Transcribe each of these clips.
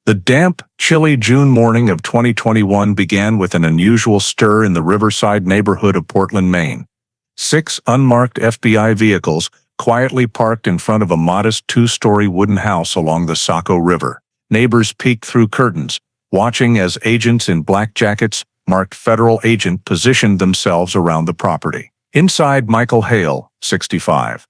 The damp, chilly June morning of 2021 began with an unusual stir in the Riverside neighborhood of Portland, Maine. 6 unmarked FBI vehicles quietly parked in front of a modest 2-story wooden house along the Saco River. Neighbors peeked through curtains, watching as agents in black jackets, marked federal agent, positioned themselves around the property. Inside, Michael Hale, 65,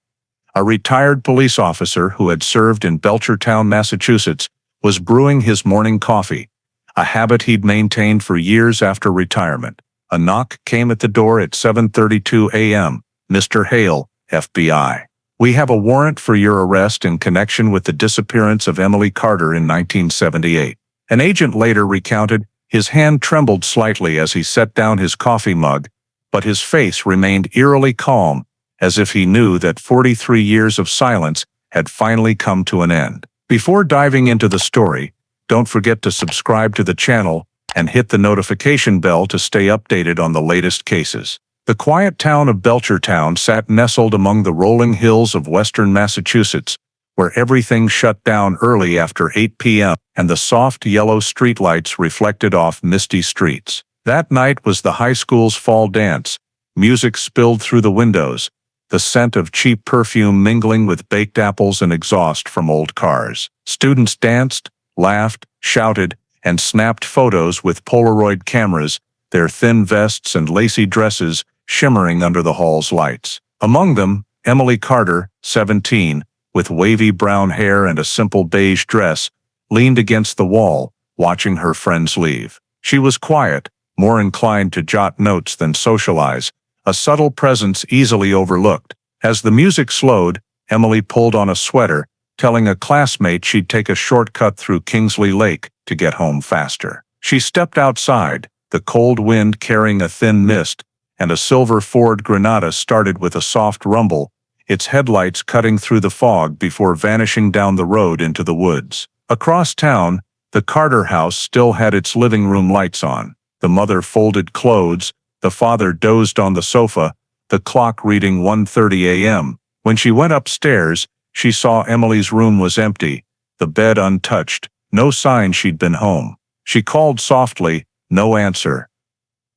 a retired police officer who had served in Belchertown, Massachusetts, was brewing his morning coffee, a habit he'd maintained for years after retirement. A knock came at the door at 7:32 a.m. "Mr. Hale, FBI. We have a warrant for your arrest in connection with the disappearance of Emily Carter in 1978. An agent later recounted, his hand trembled slightly as he set down his coffee mug, but his face remained eerily calm, as if he knew that 43 years of silence had finally come to an end. Before diving into the story, don't forget to subscribe to the channel and hit the notification bell to stay updated on the latest cases. The quiet town of Belchertown sat nestled among the rolling hills of western Massachusetts, where everything shut down early after 8 p.m. and the soft yellow streetlights reflected off misty streets. That night was the high school's fall dance. Music spilled through the windows, the scent of cheap perfume mingling with baked apples and exhaust from old cars. Students danced, laughed, shouted, and snapped photos with Polaroid cameras, their thin vests and lacy dresses shimmering under the hall's lights. Among them, Emily Carter, 17, with wavy brown hair and a simple beige dress, leaned against the wall, watching her friends leave. She was quiet, more inclined to jot notes than socialize, a subtle presence easily overlooked. As the music slowed, Emily pulled on a sweater, telling a classmate she'd take a shortcut through Kingsley Lake to get home faster. She stepped outside, the cold wind carrying a thin mist, and a silver Ford Granada started with a soft rumble, its headlights cutting through the fog before vanishing down the road into the woods. Across town, the Carter house still had its living room lights on. The mother folded clothes, the father dozed on the sofa, the clock reading 1:30 a.m. When she went upstairs, she saw Emily's room was empty, the bed untouched, no sign she'd been home. She called softly, no answer.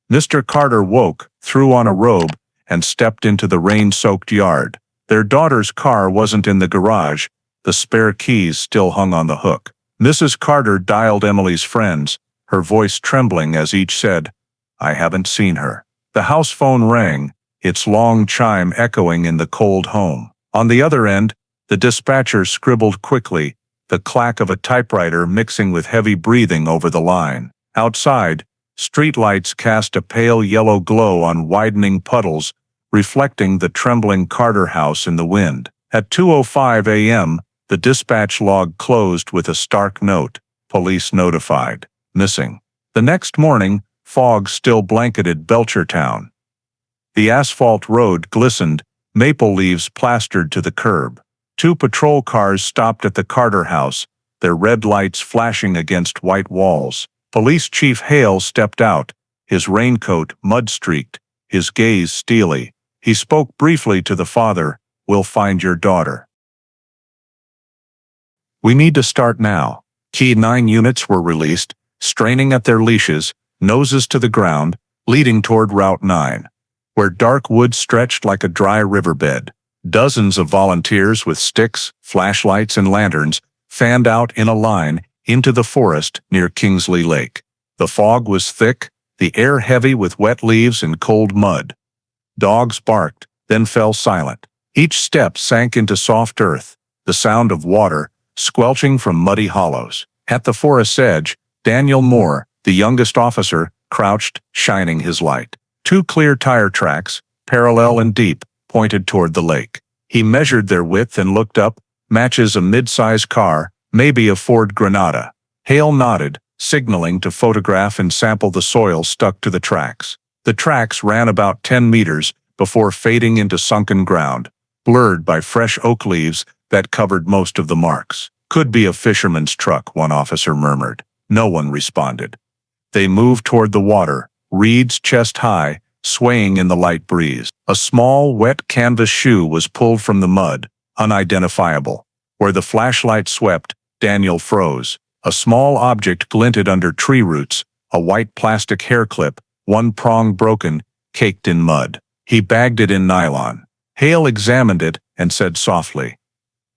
Mr. Carter woke, threw on a robe, and stepped into the rain-soaked yard. Their daughter's car wasn't in the garage, the spare keys still hung on the hook. Mrs. Carter dialed Emily's friends, her voice trembling as each said, "I haven't seen her." The house phone rang, its long chime echoing in the cold home. On the other end, the dispatcher scribbled quickly, the clack of a typewriter mixing with heavy breathing over the line. Outside, streetlights cast a pale yellow glow on widening puddles, reflecting the trembling Carter house in the wind. At 2:05 a.m., the dispatch log closed with a stark note, "Police notified. Missing." The next morning, fog still blanketed Belchertown. The asphalt road glistened, maple leaves plastered to the curb. 2 patrol cars stopped at the Carter house, their red lights flashing against white walls. Police Chief Hale stepped out, his raincoat mud-streaked, his gaze steely. He spoke briefly to the father, "We'll find your daughter. We need to start now." Key 9 units were released, straining at their leashes, noses to the ground, leading toward Route 9, where dark woods stretched like a dry riverbed. Dozens of volunteers with sticks, flashlights, and lanterns fanned out in a line into the forest near Kingsley Lake. The fog was thick, the air heavy with wet leaves and cold mud. Dogs barked, then fell silent. Each step sank into soft earth, the sound of water squelching from muddy hollows. At the forest's edge, Daniel Moore, the youngest officer, crouched, shining his light. 2 clear tire tracks, parallel and deep, pointed toward the lake. He measured their width and looked up, matches a mid-size car, maybe a Ford Granada. Hale nodded, signaling to photograph and sample the soil stuck to the tracks. The tracks ran about 10 meters before fading into sunken ground, blurred by fresh oak leaves that covered most of the marks. "Could be a fisherman's truck," one officer murmured. No one responded. They moved toward the water, reeds chest high, swaying in the light breeze. A small, wet canvas shoe was pulled from the mud, unidentifiable. Where the flashlight swept, Daniel froze. A small object glinted under tree roots, a white plastic hair clip, one prong broken, caked in mud. He bagged it in nylon. Hale examined it and said softly,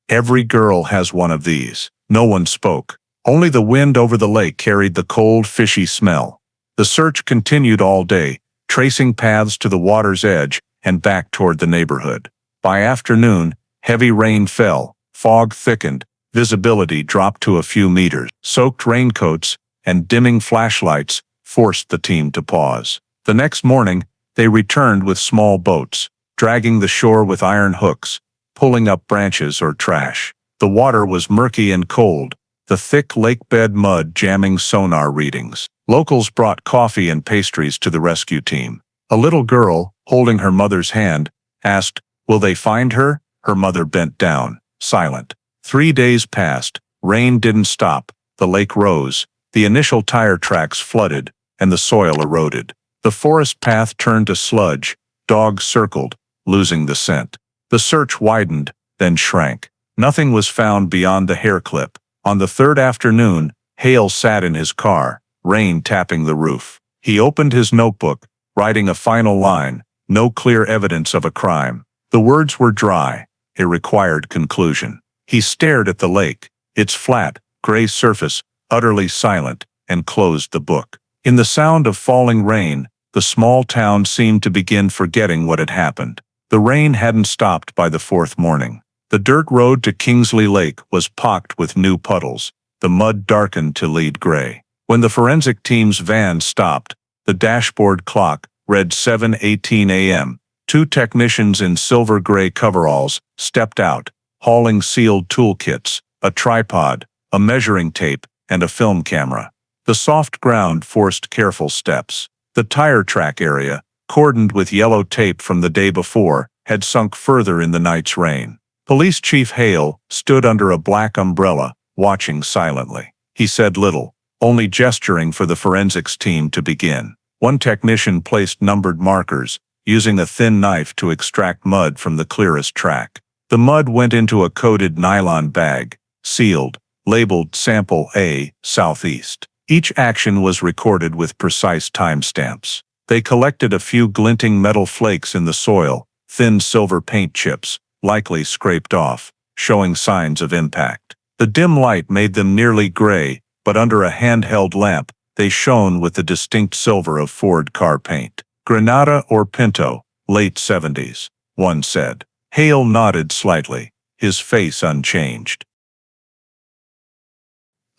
"Every girl has one of these." No one spoke. Only the wind over the lake carried the cold, fishy smell. The search continued all day, tracing paths to the water's edge and back toward the neighborhood. By afternoon, heavy rain fell, fog thickened, visibility dropped to a few meters. Soaked raincoats and dimming flashlights forced the team to pause. The next morning, they returned with small boats, dragging the shore with iron hooks, pulling up branches or trash. The water was murky and cold, the thick lakebed mud jamming sonar readings. Locals brought coffee and pastries to the rescue team. A little girl, holding her mother's hand, asked, "Will they find her?" Her mother bent down, silent. 3 days passed. Rain didn't stop. The lake rose. The initial tire tracks flooded, and the soil eroded. The forest path turned to sludge. Dogs circled, losing the scent. The search widened, then shrank. Nothing was found beyond the hair clip. On the third afternoon, Hale sat in his car, rain tapping the roof. He opened his notebook, writing a final line, no clear evidence of a crime. The words were dry. It required conclusion. He stared at the lake, its flat, gray surface, utterly silent, and closed the book. In the sound of falling rain, the small town seemed to begin forgetting what had happened. The rain hadn't stopped by the fourth morning. The dirt road to Kingsley Lake was pocked with new puddles. The mud darkened to lead gray. When the forensic team's van stopped, the dashboard clock read 7:18 a.m. Two technicians in silver-gray coveralls stepped out, hauling sealed toolkits, a tripod, a measuring tape, and a film camera. The soft ground forced careful steps. The tire track area, cordoned with yellow tape from the day before, had sunk further in the night's rain. Police Chief Hale stood under a black umbrella, watching silently. He said little, only gesturing for the forensics team to begin. One technician placed numbered markers, using a thin knife to extract mud from the clearest track. The mud went into a coated nylon bag, sealed, labeled Sample A, Southeast. Each action was recorded with precise timestamps. They collected a few glinting metal flakes in the soil, thin silver paint chips, likely scraped off, showing signs of impact. The dim light made them nearly gray, but under a handheld lamp, they shone with the distinct silver of Ford car paint. Granada or Pinto, late 70s, one said. Hale nodded slightly, his face unchanged.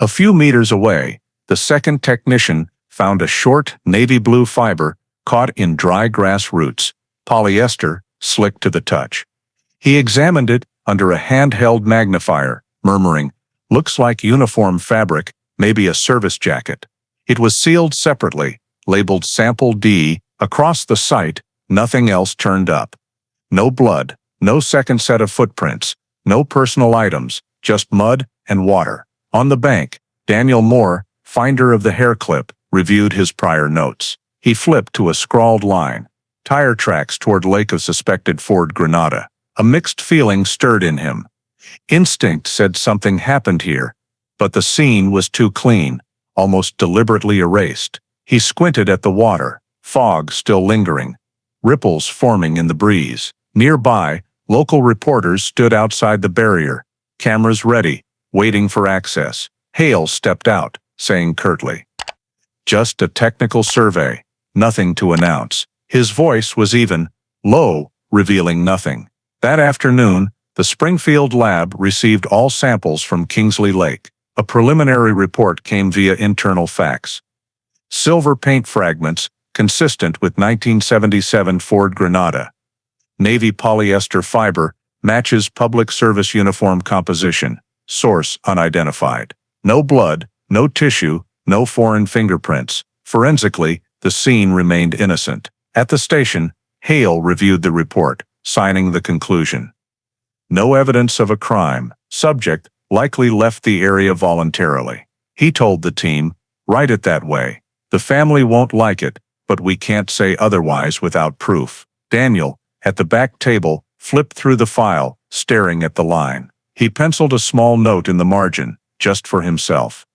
A few meters away, the second technician found a short navy blue fiber caught in dry grass roots, polyester, slick to the touch. He examined it under a handheld magnifier, murmuring, "Looks like uniform fabric, maybe a service jacket." It was sealed separately, labeled Sample D. Across the site, nothing else turned up. No blood, no second set of footprints, no personal items, just mud and water. On the bank, Daniel Moore, finder of the hair clip, reviewed his prior notes. He flipped to a scrawled line. Tire tracks toward lake of suspected Ford Granada. A mixed feeling stirred in him. Instinct said something happened here, but the scene was too clean, almost deliberately erased. He squinted at the water, fog still lingering, ripples forming in the breeze. Nearby, local reporters stood outside the barrier, cameras ready, waiting for access. Hale stepped out, saying curtly, "Just a technical survey, nothing to announce." His voice was even, low, revealing nothing. That afternoon, the Springfield lab received all samples from Kingsley Lake. A preliminary report came via internal fax. Silver paint fragments, consistent with 1977 Ford Granada. Navy polyester fiber, matches public service uniform composition. Source unidentified. No blood, no tissue, no foreign fingerprints. Forensically, the scene remained innocent. At the station, Hale reviewed the report, signing the conclusion. No evidence of a crime. Subject likely left the area voluntarily. He told the team, "Write it that way. The family won't like it, but we can't say otherwise without proof." Daniel, at the back table, flipped through the file, staring at the line. He penciled a small note in the margin, just for himself.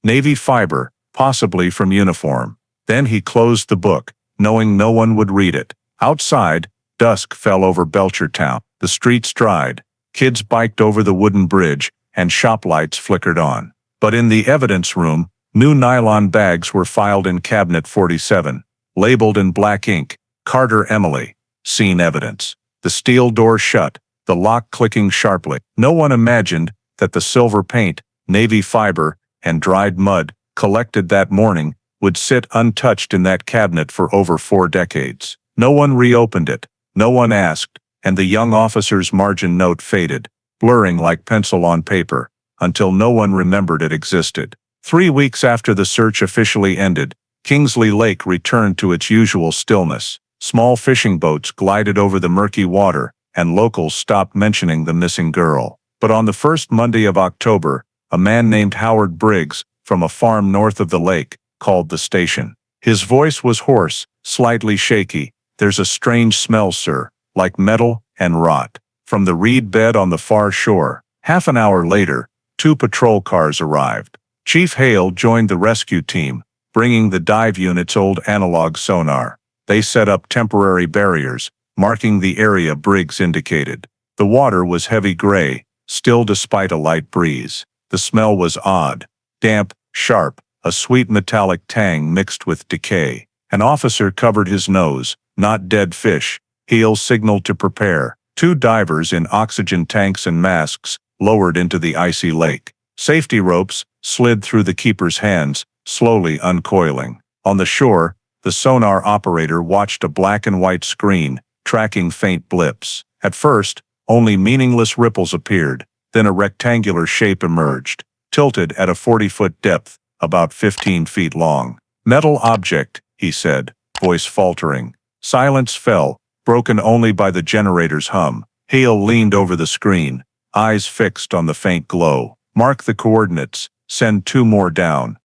Navy fiber, possibly from uniform. Then he closed the book, knowing no one would read it. Outside, dusk fell over Belchertown. The streets dried. Kids biked over the wooden bridge, and shop lights flickered on. But in the evidence room, new nylon bags were filed in Cabinet 47, labeled in black ink, Carter Emily, scene evidence. The steel door shut, the lock clicking sharply. No one imagined that the silver paint, navy fiber, and dried mud, collected that morning, would sit untouched in that cabinet for over 4 decades. No one reopened it, no one asked, and the young officer's margin note faded, blurring like pencil on paper, until no one remembered it existed. 3 weeks after the search officially ended, Kingsley Lake returned to its usual stillness. Small fishing boats glided over the murky water, and locals stopped mentioning the missing girl. But on the first Monday of October, a man named Howard Briggs, from a farm north of the lake, called the station. His voice was hoarse, slightly shaky. "There's a strange smell, sir, like metal and rot, from the reed bed on the far shore." Half an hour later, 2 patrol cars arrived. Chief Hale joined the rescue team, bringing the dive unit's old analog sonar. They set up temporary barriers, marking the area Briggs indicated. The water was heavy gray, still despite a light breeze. The smell was odd, damp, sharp, a sweet metallic tang mixed with decay. An officer covered his nose. "Not dead fish." Hale signaled to prepare. 2 divers in oxygen tanks and masks lowered into the icy lake. Safety ropes slid through the keeper's hands, slowly uncoiling. On the shore, the sonar operator watched a black and white screen, tracking faint blips. At first, only meaningless ripples appeared, then a rectangular shape emerged, tilted at a 40-foot depth, about 15 feet long. "Metal object," he said, voice faltering. Silence fell, broken only by the generator's hum. Hale leaned over the screen, eyes fixed on the faint glow. "Mark the coordinates, send 2 more down."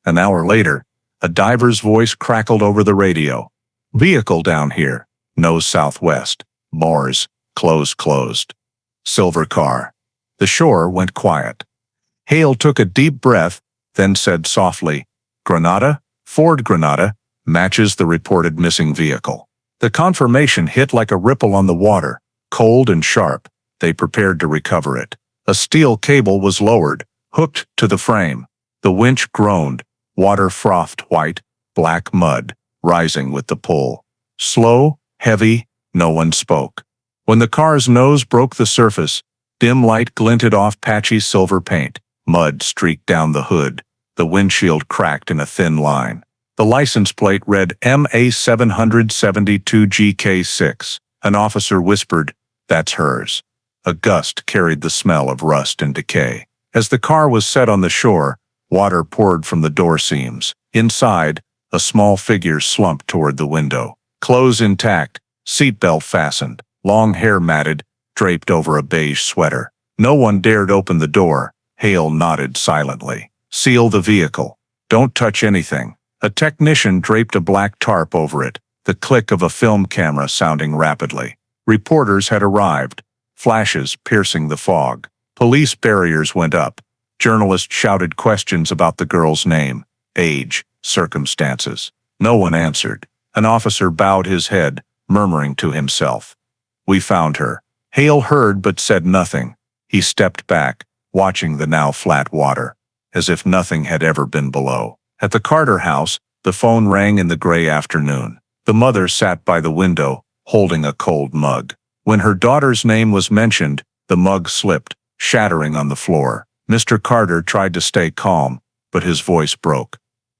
An hour later, a diver's voice crackled over the radio. "Vehicle down here, nose southwest. Moors, closed. Silver car." The shore went quiet. Hale took a deep breath, then said softly, "Granada, Ford Granada, matches the reported missing vehicle." The confirmation hit like a ripple on the water, cold and sharp. They prepared to recover it. A steel cable was lowered, hooked to the frame. The winch groaned, water frothed white, black mud, rising with the pull. Slow, heavy, no one spoke. When the car's nose broke the surface, dim light glinted off patchy silver paint. Mud streaked down the hood. The windshield cracked in a thin line. The license plate read MA 772 GK6. An officer whispered, "That's hers." A gust carried the smell of rust and decay. As the car was set on the shore, water poured from the door seams. Inside, a small figure slumped toward the window. Clothes intact, seatbelt fastened, long hair matted, draped over a beige sweater. No one dared open the door. Hale nodded silently. "Seal the vehicle. Don't touch anything." A technician draped a black tarp over it, the click of a film camera sounding rapidly. Reporters had arrived, flashes piercing the fog. Police barriers went up. Journalists shouted questions about the girl's name, age, circumstances. No one answered. An officer bowed his head, murmuring to himself. "We found her." Hale heard but said nothing. He stepped back, watching the now flat water, as if nothing had ever been below. At the Carter house, the phone rang in the gray afternoon. The mother sat by the window, holding a cold mug. When her daughter's name was mentioned, the mug slipped, shattering on the floor. Mr. Carter tried to stay calm, but his voice broke.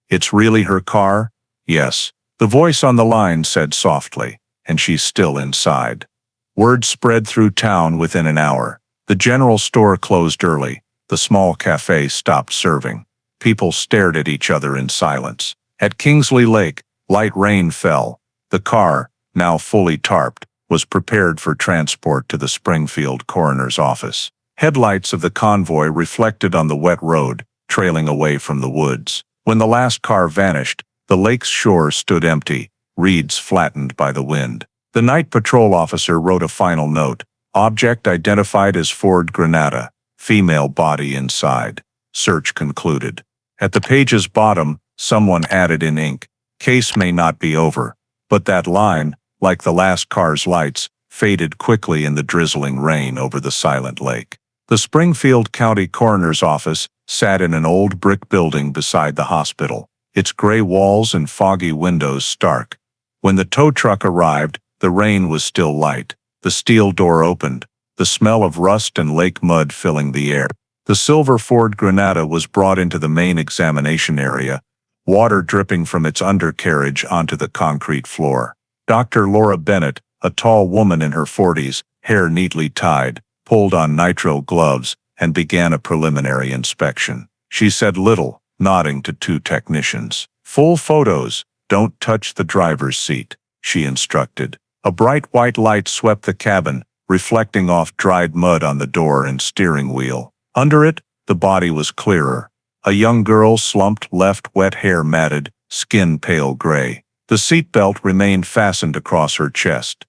"It's really her car?" "Yes." The voice on the line said softly, "And she's still inside." Word spread through town within an hour. The general store closed early. The small cafe stopped serving. People stared at each other in silence. At Kingsley Lake, light rain fell. The car, now fully tarped, was prepared for transport to the Springfield coroner's office. Headlights of the convoy reflected on the wet road, trailing away from the woods. When the last car vanished, the lake's shore stood empty, reeds flattened by the wind. The night patrol officer wrote a final note. "Object identified as Ford Granada, female body inside." search concluded. At the page's bottom, someone added in ink, "Case may not be over." But that line, like the last car's lights, faded quickly in the drizzling rain over the silent lake. The Springfield County Coroner's Office sat in an old brick building beside the hospital, its gray walls and foggy windows stark. When the tow truck arrived, the rain was still light. The steel door opened, the smell of rust and lake mud filling the air. The silver Ford Granada was brought into the main examination area, water dripping from its undercarriage onto the concrete floor. Dr. Laura Bennett, a tall woman in her 40s, hair neatly tied, pulled on nitrile gloves, and began a preliminary inspection. She said little, nodding to two technicians. "Full photos, don't touch the driver's seat," she instructed. A bright white light swept the cabin, reflecting off dried mud on the door and steering wheel. Under it, the body was clearer. A young girl slumped left, wet hair matted, skin pale gray. The seatbelt remained fastened across her chest.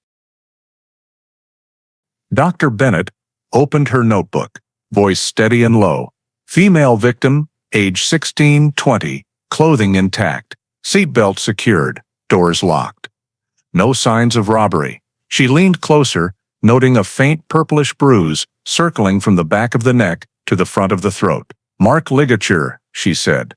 Dr. Bennett opened her notebook, voice steady and low. "Female victim, age 16-20, clothing intact, seatbelt secured, doors locked. No signs of robbery." She leaned closer, noting a faint purplish bruise circling from the back of the neck to the front of the throat. "Mark ligature," she said,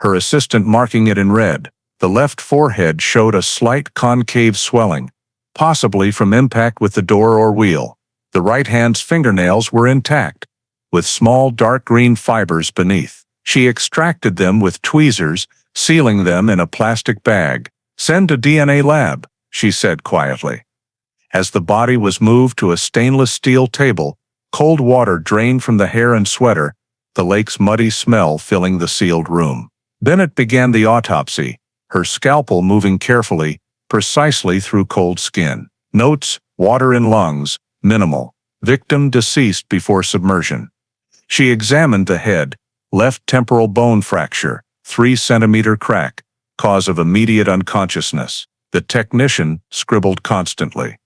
her assistant marking it in red. The left forehead showed a slight concave swelling, possibly from impact with the door or wheel. The right hand's fingernails were intact, with small dark green fibers beneath. She extracted them with tweezers, sealing them in a plastic bag. "Send to DNA lab," she said quietly. As the body was moved to a stainless steel table, cold water drained from the hair and sweater, the lake's muddy smell filling the sealed room. Bennett began the autopsy, her scalpel moving carefully, precisely through cold skin. Notes: water in lungs, minimal. Victim deceased before submersion. She examined the head, left temporal bone fracture, 3-centimeter crack, cause of immediate unconsciousness. The technician scribbled constantly.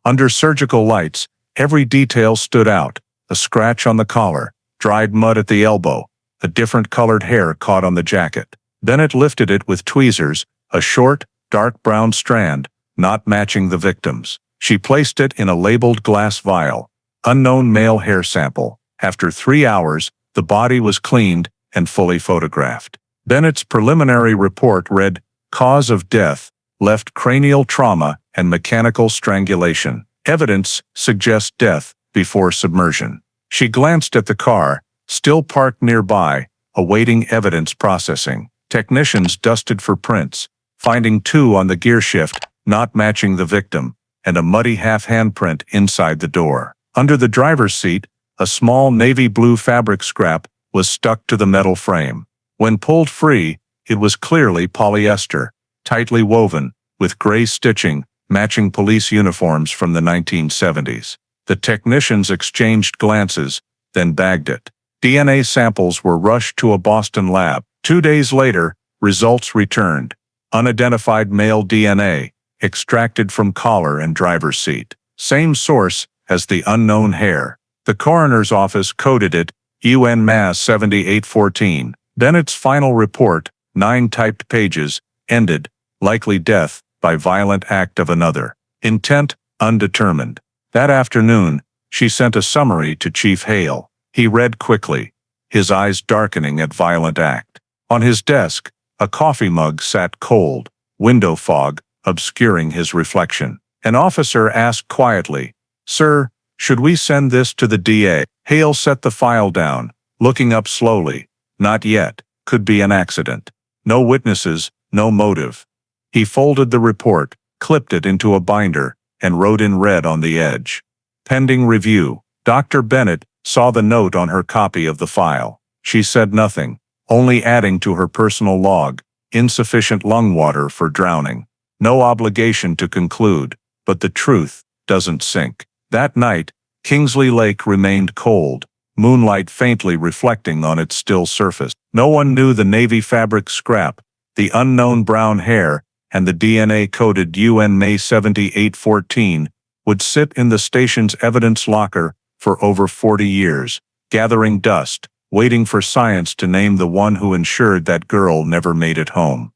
Under surgical lights, every detail stood out: a scratch on the collar, dried mud at the elbow, a different colored hair caught on the jacket. Bennett lifted it with tweezers, a short, dark brown strand, not matching the victim's. She placed it in a labeled glass vial. Unknown male hair sample. After 3 hours, the body was cleaned and fully photographed. Bennett's preliminary report read, "Cause of death, left cranial trauma and mechanical strangulation. Evidence suggests death before submersion." She glanced at the car, still parked nearby, awaiting evidence processing. Technicians dusted for prints, finding 2 on the gearshift, not matching the victim, and a muddy half handprint inside the door. Under the driver's seat, a small navy blue fabric scrap was stuck to the metal frame. When pulled free, it was clearly polyester, tightly woven, with gray stitching, matching police uniforms from the 1970s. The technicians exchanged glances, then bagged it. DNA samples were rushed to a Boston lab. 2 days later, results returned. Unidentified male DNA, extracted from collar and driver's seat. Same source as the unknown hair. The coroner's office coded it UNMAS 7814. Bennett's final report, 9 typed pages, ended, likely death by violent act of another. Intent, undetermined. That afternoon, she sent a summary to Chief Hale. He read quickly, his eyes darkening at violent act. On his desk, a coffee mug sat cold, window fog obscuring his reflection. An officer asked quietly, "Sir, should we send this to the DA?" Hale set the file down, looking up slowly. "Not yet. Could be an accident. No witnesses, no motive." He folded the report, clipped it into a binder, and wrote in red on the edge, "Pending review." Dr. Bennett saw the note on her copy of the file. She said nothing, only adding to her personal log, "Insufficient lung water for drowning." No obligation to conclude, but the truth doesn't sink. That night, Kingsley Lake remained cold, moonlight faintly reflecting on its still surface. No one knew the navy fabric scrap, the unknown brown hair, and the DNA-coded UNMA 7814 would sit in the station's evidence locker for over 40 years, gathering dust, waiting for science to name the one who ensured that girl never made it home.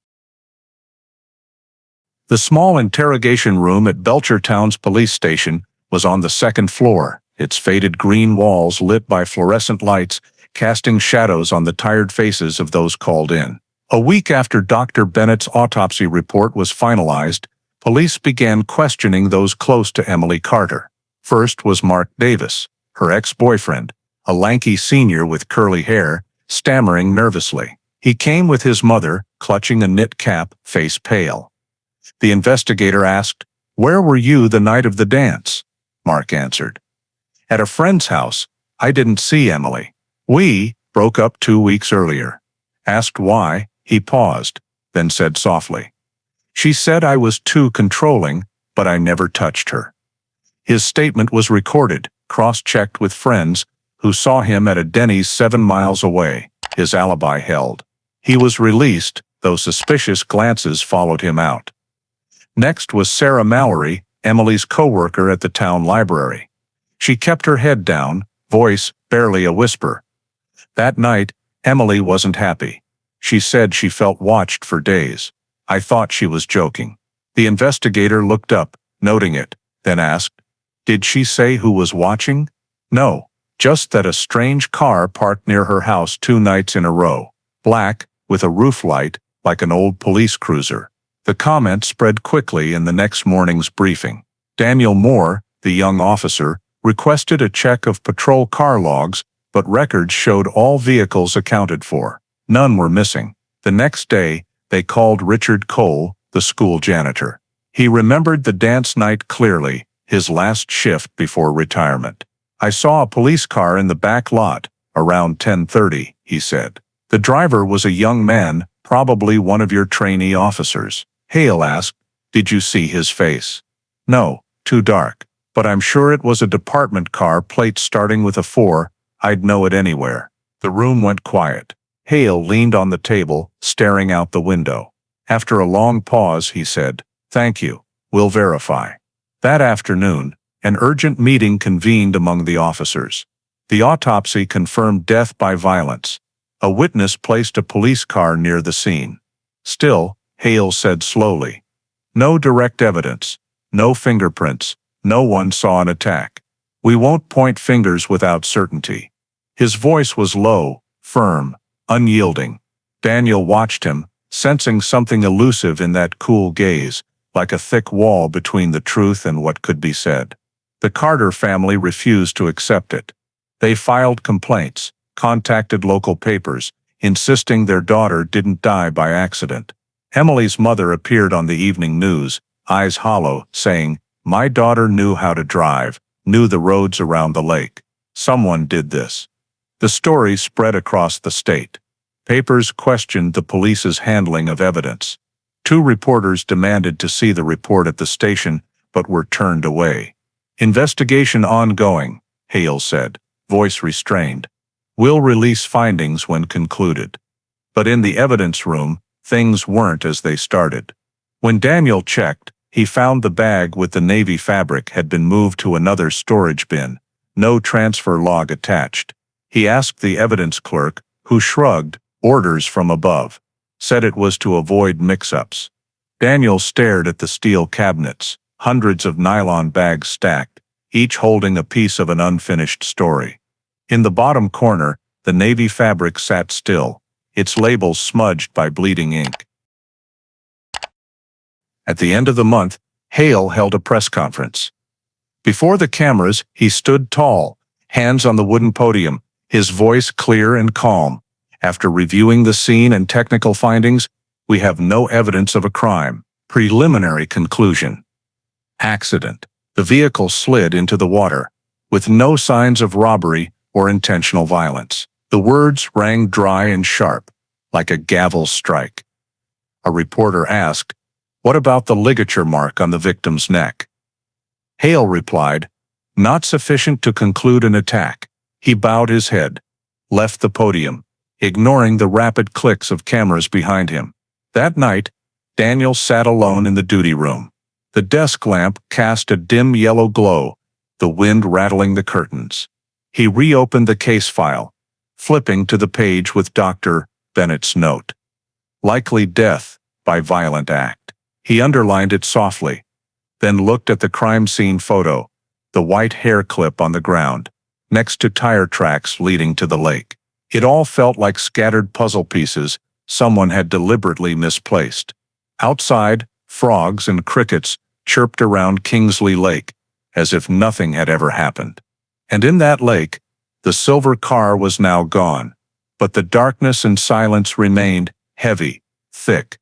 The small interrogation room at Belchertown's police station was on the second floor, its faded green walls lit by fluorescent lights, casting shadows on the tired faces of those called in. A week after Dr. Bennett's autopsy report was finalized, police began questioning those close to Emily Carter. First was Mark Davis, her ex-boyfriend, a lanky senior with curly hair, stammering nervously. He came with his mother, clutching a knit cap, face pale. The investigator asked, "Where were you the night of the dance?" Mark answered, "At a friend's house. I didn't see Emily. We broke up 2 weeks earlier." Asked why, he paused, then said softly, "She said I was too controlling, but I never touched her." His statement was recorded, cross-checked with friends, who saw him at a Denny's 7 miles away. His alibi held. He was released, though suspicious glances followed him out. Next was Sarah Mallory, Emily's co-worker at the town library. She kept her head down, voice barely a whisper. That night, Emily wasn't happy. She said she felt watched for days. I thought she was joking. The investigator looked up, noting it, then asked, "Did she say who was watching?" "No, just that a strange car parked near her house 2 nights in a row. Black, with a roof light, like an old police cruiser." The comment spread quickly in the next morning's briefing. Daniel Moore, the young officer, requested a check of patrol car logs, but records showed all vehicles accounted for. None were missing. The next day, they called Richard Cole, the school janitor. He remembered the dance night clearly, his last shift before retirement. "I saw a police car in the back lot, around 10:30, he said. "The driver was a young man, probably one of your trainee officers." Hale asked, "Did you see his face?" "No, too dark. But I'm sure it was a department car, plate starting with a 4, I'd know it anywhere." The room went quiet. Hale leaned on the table, staring out the window. After a long pause, he said, "Thank you. We'll verify." That afternoon, an urgent meeting convened among the officers. The autopsy confirmed death by violence. A witness placed a police car near the scene. Still, Hale said slowly, "No direct evidence, no fingerprints, no one saw an attack. We won't point fingers without certainty." His voice was low, firm, unyielding. Daniel watched him, sensing something elusive in that cool gaze, like a thick wall between the truth and what could be said. The Carter family refused to accept it. They filed complaints, contacted local papers, insisting their daughter didn't die by accident. Emily's mother appeared on the evening news, eyes hollow, saying, "My daughter knew how to drive, knew the roads around the lake. Someone did this." The story spread across the state. Papers questioned the police's handling of evidence. 2 reporters demanded to see the report at the station, but were turned away. "Investigation ongoing," Hale said, voice restrained. "We'll release findings when concluded." But in the evidence room, things weren't as they started. When Daniel checked, he found the bag with the navy fabric had been moved to another storage bin, no transfer log attached. He asked the evidence clerk, who shrugged, orders from above, said it was to avoid mix-ups. Daniel stared at the steel cabinets, hundreds of nylon bags stacked, each holding a piece of an unfinished story. In the bottom corner, the navy fabric sat still, its label smudged by bleeding ink. At the end of the month, Hale held a press conference. Before the cameras, he stood tall, hands on the wooden podium, his voice clear and calm. "After reviewing the scene and technical findings, we have no evidence of a crime. Preliminary conclusion: accident. The vehicle slid into the water, with no signs of robbery or intentional violence." The words rang dry and sharp, like a gavel strike. A reporter asked, "What about the ligature mark on the victim's neck?" Hale replied, "Not sufficient to conclude an attack." He bowed his head, left the podium, ignoring the rapid clicks of cameras behind him. That night, Daniel sat alone in the duty room. The desk lamp cast a dim yellow glow, the wind rattling the curtains. He reopened the case file, flipping to the page with Dr. Bennett's note. Likely death by violent act. He underlined it softly, then looked at the crime scene photo, the white hair clip on the ground, next to tire tracks leading to the lake. It all felt like scattered puzzle pieces someone had deliberately misplaced. Outside, frogs and crickets chirped around Kingsley Lake, as if nothing had ever happened. And in that lake, the silver car was now gone, but the darkness and silence remained, heavy, thick,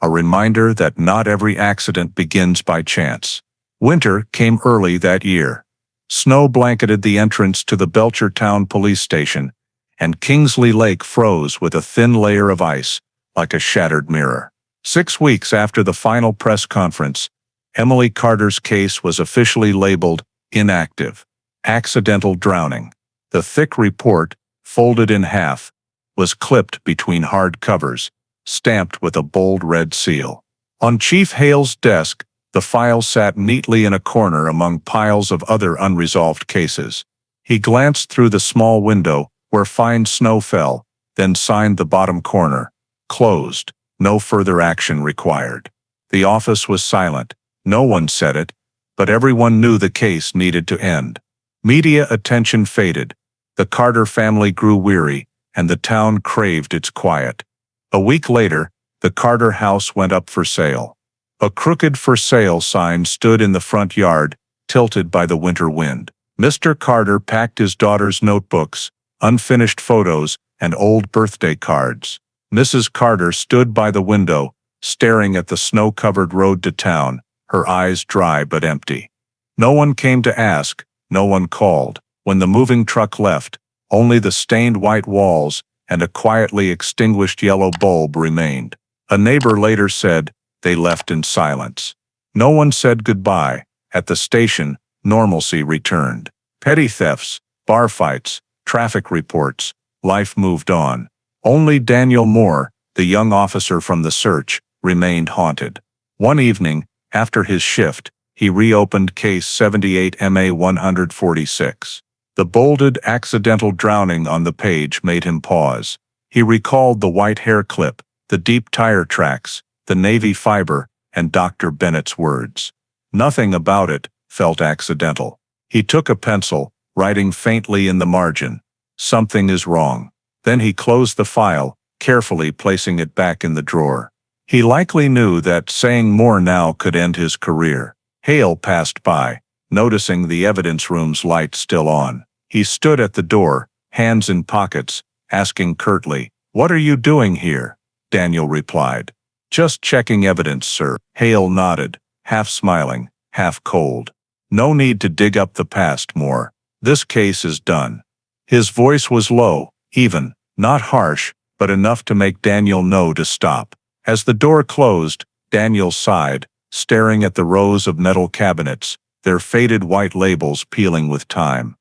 a reminder that not every accident begins by chance. Winter came early that year. Snow blanketed the entrance to the Belchertown police station, and Kingsley Lake froze with a thin layer of ice, like a shattered mirror. 6 weeks after the final press conference, Emily Carter's case was officially labeled inactive, accidental drowning. The thick report, folded in half, was clipped between hard covers, stamped with a bold red seal. On Chief Hale's desk, the file sat neatly in a corner among piles of other unresolved cases. He glanced through the small window where fine snow fell, then signed the bottom corner. Closed. No further action required. The office was silent. No one said it, but everyone knew the case needed to end. Media attention faded. The Carter family grew weary, and the town craved its quiet. A week later, the Carter house went up for sale. A crooked for sale sign stood in the front yard, tilted by the winter wind. Mr. Carter packed his daughter's notebooks, unfinished photos, and old birthday cards. Mrs. Carter stood by the window, staring at the snow-covered road to town, her eyes dry but empty. No one came to ask, no one called. When the moving truck left, only the stained white walls and a quietly extinguished yellow bulb remained. A neighbor later said, they left in silence. No one said goodbye. At the station, normalcy returned. Petty thefts, bar fights, traffic reports, life moved on. Only Daniel Moore, the young officer from the search, remained haunted. One evening, after his shift, he reopened case 78MA146. The bolded accidental drowning on the page made him pause. He recalled the white hair clip, the deep tire tracks, the navy fiber, and Dr. Bennett's words. Nothing about it felt accidental. He took a pencil, writing faintly in the margin, "Something is wrong." Then he closed the file, carefully placing it back in the drawer. He likely knew that saying more now could end his career. Hale passed by, noticing the evidence room's light still on. He stood at the door, hands in pockets, asking curtly, "What are you doing here?" Daniel replied, "Just checking evidence, sir." Hale nodded, half smiling, half cold. "No need to dig up the past more. This case is done." His voice was low, even, not harsh, but enough to make Daniel know to stop. As the door closed, Daniel sighed, staring at the rows of metal cabinets, their faded white labels peeling with time.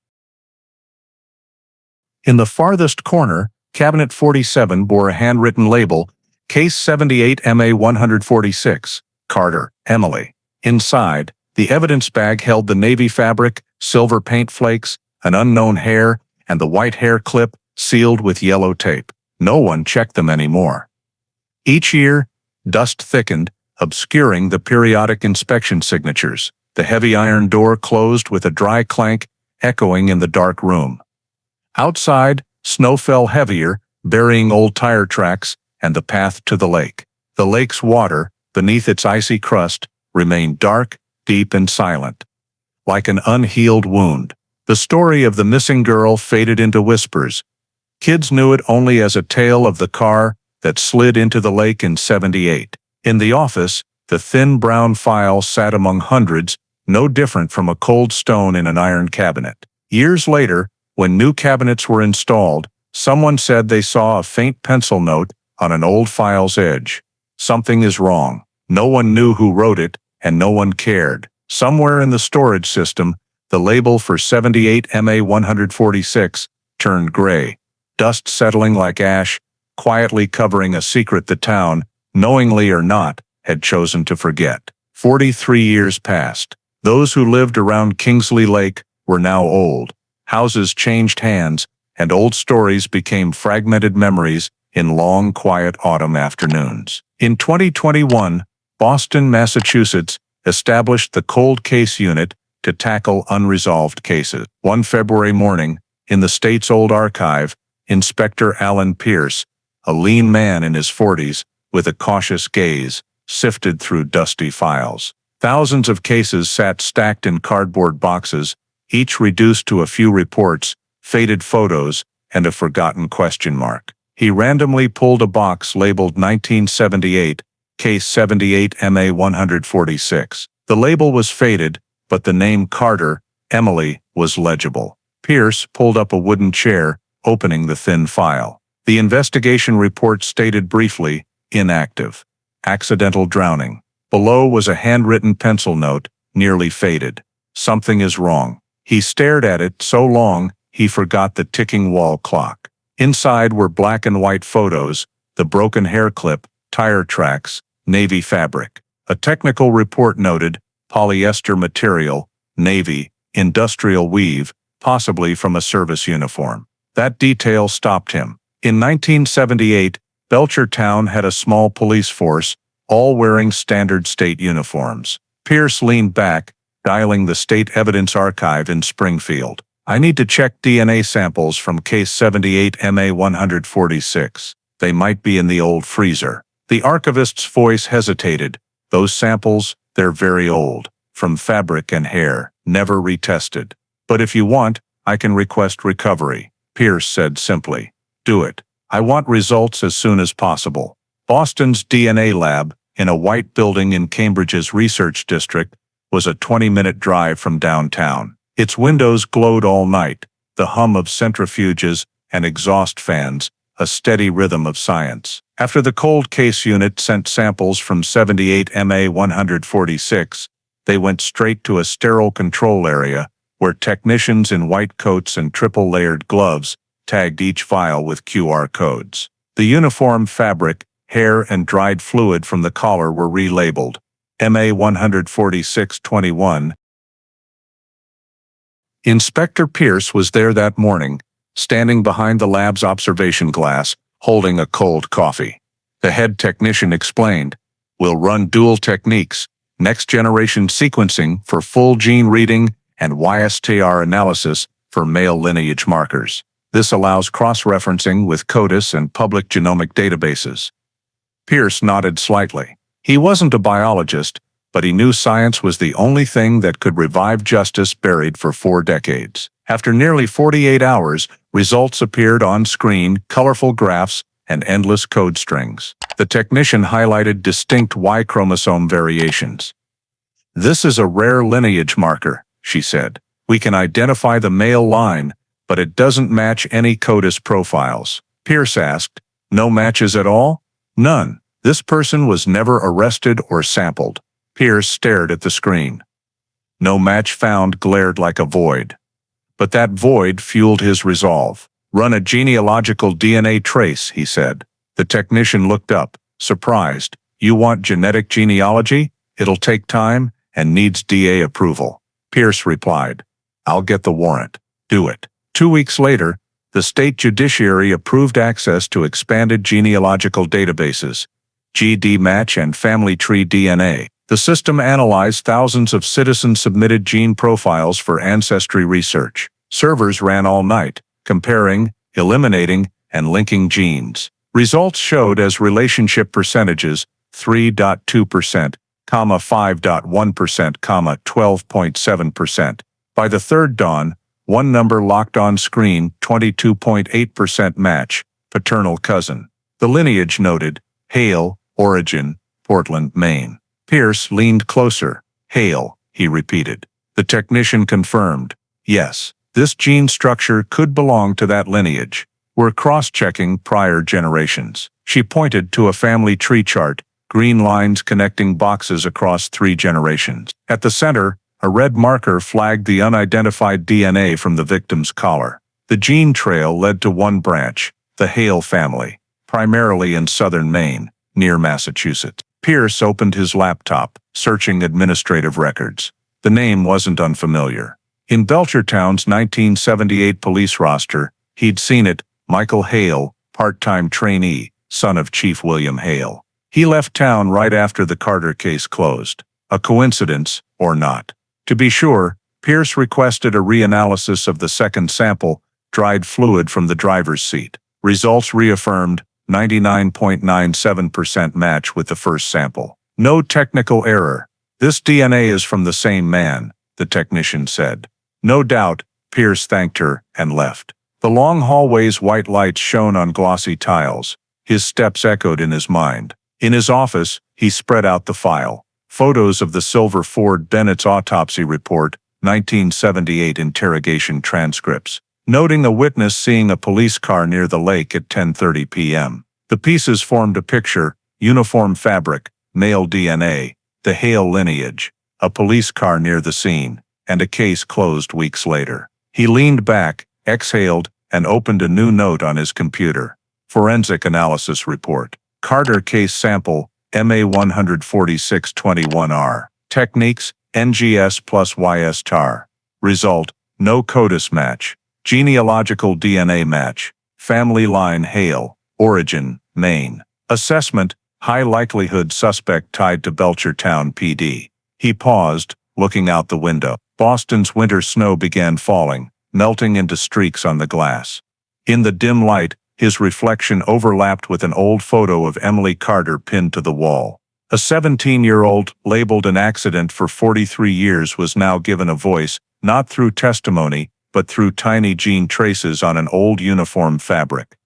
In the farthest corner, Cabinet 47 bore a handwritten label, Case 78MA146, Carter, Emily. Inside, the evidence bag held the navy fabric, silver paint flakes, an unknown hair, and the white hair clip, sealed with yellow tape. No one checked them anymore. Each year, dust thickened, obscuring the periodic inspection signatures. The heavy iron door closed with a dry clank, echoing in the dark room. Outside, snow fell heavier, burying old tire tracks and the path to the lake. The lake's water, beneath its icy crust, remained dark, deep and silent. Like an unhealed wound, the story of the missing girl faded into whispers. Kids knew it only as a tale of the car that slid into the lake in '78. In the office, the thin brown file sat among hundreds, no different from a cold stone in an iron cabinet. Years later, when new cabinets were installed, someone said they saw a faint pencil note on an old file's edge. Something is wrong. No one knew who wrote it, and no one cared. Somewhere in the storage system, the label for 78MA146 turned gray, dust settling like ash, quietly covering a secret the town, knowingly or not, had chosen to forget. 43 years passed. Those who lived around Kingsley Lake were now old. Houses changed hands, and old stories became fragmented memories in long, quiet autumn afternoons. In 2021, Boston, Massachusetts, established the Cold Case Unit to tackle unresolved cases. One February morning, in the state's old archive, Inspector Alan Pierce, a lean man in his 40s, with a cautious gaze, sifted through dusty files. Thousands of cases sat stacked in cardboard boxes, each reduced to a few reports, faded photos, and a forgotten question mark. He randomly pulled a box labeled 1978, Case 78 MA 146. The label was faded, but the name Carter, Emily, was legible. Pierce pulled up a wooden chair, opening the thin file. The investigation report stated briefly, inactive. Accidental drowning. Below was a handwritten pencil note, nearly faded. Something is wrong. He stared at it so long, he forgot the ticking wall clock. Inside were black and white photos, the broken hair clip, tire tracks, navy fabric. A technical report noted, polyester material, navy, industrial weave, possibly from a service uniform. That detail stopped him. In 1978, Belchertown had a small police force, all wearing standard state uniforms. Pierce leaned back, dialing the State Evidence Archive in Springfield. I need to check DNA samples from Case 78 MA 146. They might be in the old freezer. The archivist's voice hesitated. Those samples, they're very old, from fabric and hair, never retested. But if you want, I can request recovery, Pierce said simply. Do it. I want results as soon as possible. Boston's DNA lab, in a white building in Cambridge's research district, was a 20-minute drive from downtown. Its windows glowed all night, the hum of centrifuges and exhaust fans, a steady rhythm of science. After the Cold Case Unit sent samples from 78 MA 146, they went straight to a sterile control area where technicians in white coats and triple-layered gloves tagged each vial with QR codes. The uniform fabric, hair, and dried fluid from the collar were relabeled. MA 146-21. Inspector Pierce was there that morning, standing behind the lab's observation glass, holding a cold coffee. The head technician explained, "We'll run dual techniques, next-generation sequencing for full gene reading and YSTR analysis for male lineage markers. This allows cross-referencing with CODIS and public genomic databases." Pierce nodded slightly. He wasn't a biologist, but he knew science was the only thing that could revive justice buried for 4 decades. After nearly 48 hours, results appeared on screen, colorful graphs, and endless code strings. The technician highlighted distinct Y chromosome variations. "This is a rare lineage marker," she said. "We can identify the male line, but it doesn't match any CODIS profiles." Pierce asked, "No matches at all?" "None. This person was never arrested or sampled." Pierce stared at the screen. "No match found" glared like a void. But that void fueled his resolve. "Run a genealogical DNA trace," he said. The technician looked up, surprised. "You want genetic genealogy? It'll take time and needs DA approval." Pierce replied, "I'll get the warrant. Do it." 2 weeks later, the state judiciary approved access to expanded genealogical databases, GDmatch and Family Tree DNA. The system analyzed thousands of citizen-submitted gene profiles for ancestry research. Servers ran all night, comparing, eliminating, and linking genes. Results showed as relationship percentages 3.2%, 5.1%, 12.7%. By the third dawn, one number locked on screen, 22.8% match, paternal cousin. The lineage noted, Hale, origin, Portland, Maine. Pierce leaned closer. "Hale," he repeated. The technician confirmed, "Yes, this gene structure could belong to that lineage. We're cross-checking prior generations." She pointed to a family tree chart, green lines connecting boxes across 3 generations. At the center, a red marker flagged the unidentified DNA from the victim's collar. The gene trail led to one branch, the Hale family, primarily in southern Maine, near Massachusetts. Pierce opened his laptop, searching administrative records. The name wasn't unfamiliar. In Belchertown's 1978 police roster, He'd seen it, Michael Hale, part-time trainee, son of Chief William Hale. He left town right after the Carter case closed. A coincidence, or not? To be sure, Pierce requested a reanalysis of the second sample, dried fluid from the driver's seat. Results reaffirmed, 99.97% match with the first sample. No technical error. This DNA is from the same man, the technician said. No doubt, Pierce thanked her and left. The long hallway's white lights shone on glossy tiles. His steps echoed in his mind. In his office, he spread out the file. Photos of the silver Ford Bennett's autopsy report, 1978 interrogation transcripts, noting a witness seeing a police car near the lake at 10:30 p.m. The pieces formed a picture: uniform fabric, male DNA, the Hale lineage, a police car near the scene, and a case closed weeks later. He leaned back, exhaled, and opened a new note on his computer. Forensic analysis report. Carter case sample, MA 14621R. Techniques, NGS plus YS tar. Result, no CODIS match. Genealogical DNA match. Family line Hale. Origin, Maine. Assessment, high likelihood suspect tied to Belchertown PD. He paused, looking out the window. Boston's winter snow began falling, melting into streaks on the glass. In the dim light, his reflection overlapped with an old photo of Emily Carter pinned to the wall. A 17-year-old, labeled an accident for 43 years, was now given a voice, not through testimony, but through tiny gene traces on an old uniform fabric.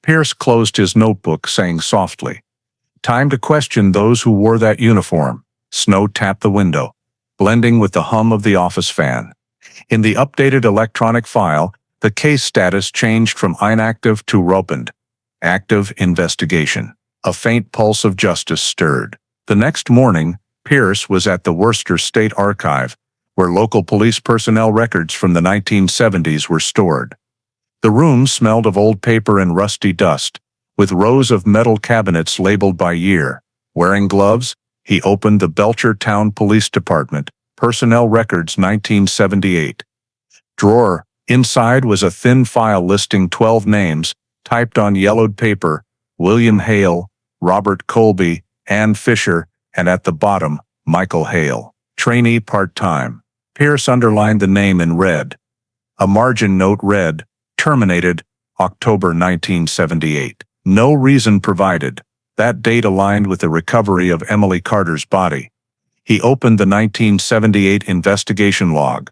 Pierce closed his notebook, saying softly, "Time to question those who wore that uniform." Snow tapped the window, blending with the hum of the office fan. In the updated electronic file, the case status changed from inactive to opened. Active investigation. A faint pulse of justice stirred. The next morning, Pierce was at the Worcester State Archive, where local police personnel records from the 1970s were stored. The room smelled of old paper and rusty dust, with rows of metal cabinets labeled by year. Wearing gloves, he opened the Belchertown Police Department, Personnel Records 1978. Drawer. Inside was a thin file listing 12 names, typed on yellowed paper: William Hale, Robert Colby, Ann Fisher, and at the bottom, Michael Hale, trainee part-time. Pierce underlined the name in red. A margin note read, "Terminated, October 1978. No reason provided." That date aligned with the recovery of Emily Carter's body. He opened the 1978 investigation log.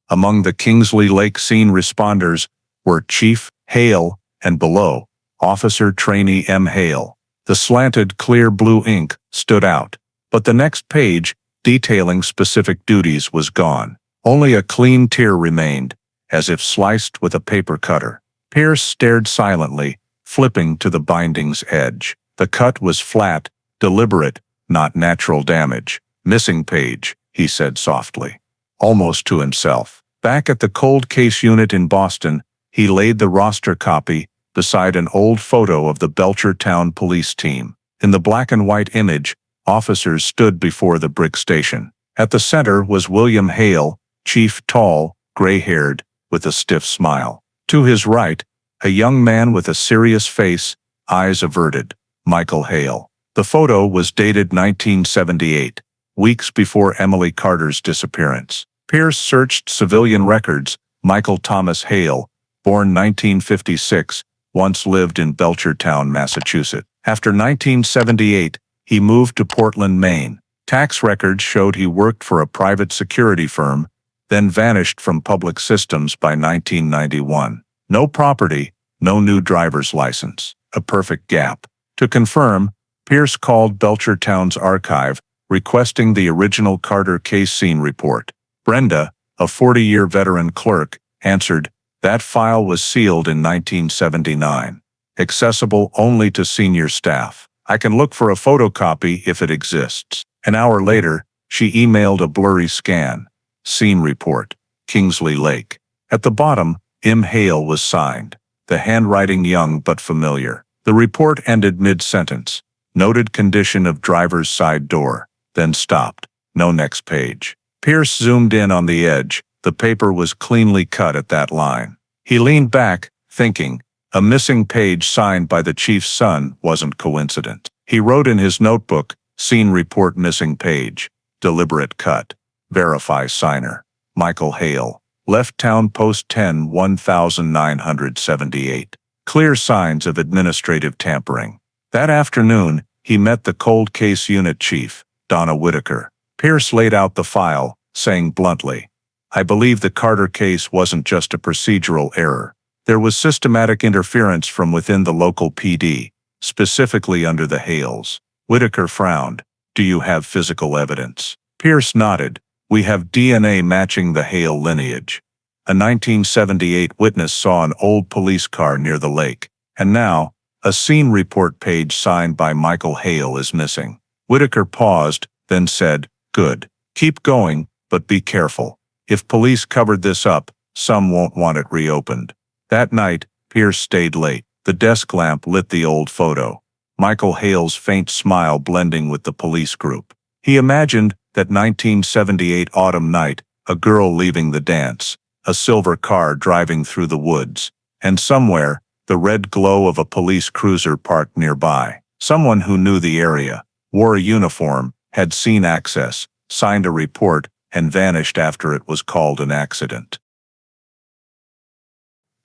Among the Kingsley Lake scene responders were Chief Hale and below, Officer Trainee M. Hale. The slanted clear blue ink stood out, but the next page, detailing specific duties, was gone. Only a clean tear remained, as if sliced with a paper cutter. Pierce stared silently, flipping to the binding's edge. The cut was flat, deliberate, not natural damage. "Missing page," he said softly, almost to himself. Back at the cold case unit in Boston, he laid the roster copy beside an old photo of the Belchertown police team. In the black and white image, officers stood before the brick station. At the center was William Hale, chief, tall, gray-haired, with a stiff smile. To his right, a young man with a serious face, eyes averted, Michael Hale. The photo was dated 1978, weeks before Emily Carter's disappearance. Pierce searched civilian records. Michael Thomas Hale, born 1956, once lived in Belchertown, Massachusetts. After 1978, he moved to Portland, Maine. Tax records showed he worked for a private security firm, then vanished from public systems by 1991. No property, no new driver's license. A perfect gap. To confirm, Pierce called Belchertown's archive, requesting the original Carter case scene report. Brenda, a 40-year veteran clerk, answered, "That file was sealed in 1979. Accessible only to senior staff. I can look for a photocopy if it exists." An hour later, she emailed a blurry scan. Scene report, Kingsley Lake. At the bottom, M. Hale was signed, the handwriting young but familiar. The report ended mid-sentence. Noted condition of driver's side door, then stopped. No next page. Pierce zoomed in on the edge, The paper was cleanly cut at that line. He leaned back, thinking. A missing page signed by the chief's son wasn't coincident. He wrote in his notebook, "Scene report missing page. Deliberate cut. Verify signer. Michael Hale. Left town post 10-1978. Clear signs of administrative tampering." That afternoon, he met the cold case unit chief, Donna Whitaker. Pierce laid out the file, saying bluntly, "I believe the Carter case wasn't just a procedural error. There was systematic interference from within the local PD, specifically under the Hales." Whitaker frowned. "Do you have physical evidence?" Pierce nodded. "We have DNA matching the Hale lineage. A 1978 witness saw an old police car near the lake, and now, a scene report page signed by Michael Hale is missing." Whitaker paused, then said, "Good. Keep going, but be careful. If police covered this up, some won't want it reopened." That night, Pierce stayed late. The desk lamp lit the old photo, Michael Hale's faint smile blending with the police group. He imagined that 1978 autumn night, a girl leaving the dance, a silver car driving through the woods, and somewhere, the red glow of a police cruiser parked nearby. Someone who knew the area, wore a uniform, had seen access, signed a report, and vanished after it was called an accident.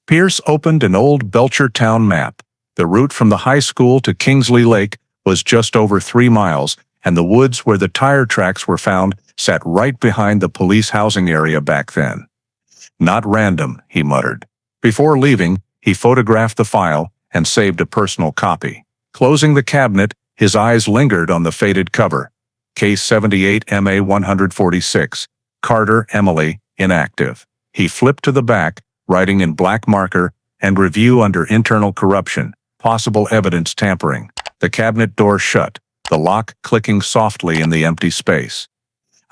Pierce opened an old Belchertown map. The route from the high school to Kingsley Lake was just over 3 miles, and the woods where the tire tracks were found sat right behind the police housing area back then. "Not random," he muttered. Before leaving, he photographed the file and saved a personal copy. Closing the cabinet, his eyes lingered on the faded cover. Case 78 MA 146, Carter, Emily, inactive. He flipped to the back, writing in black marker, and review under internal corruption, possible evidence tampering. The cabinet door shut, the lock clicking softly in the empty space.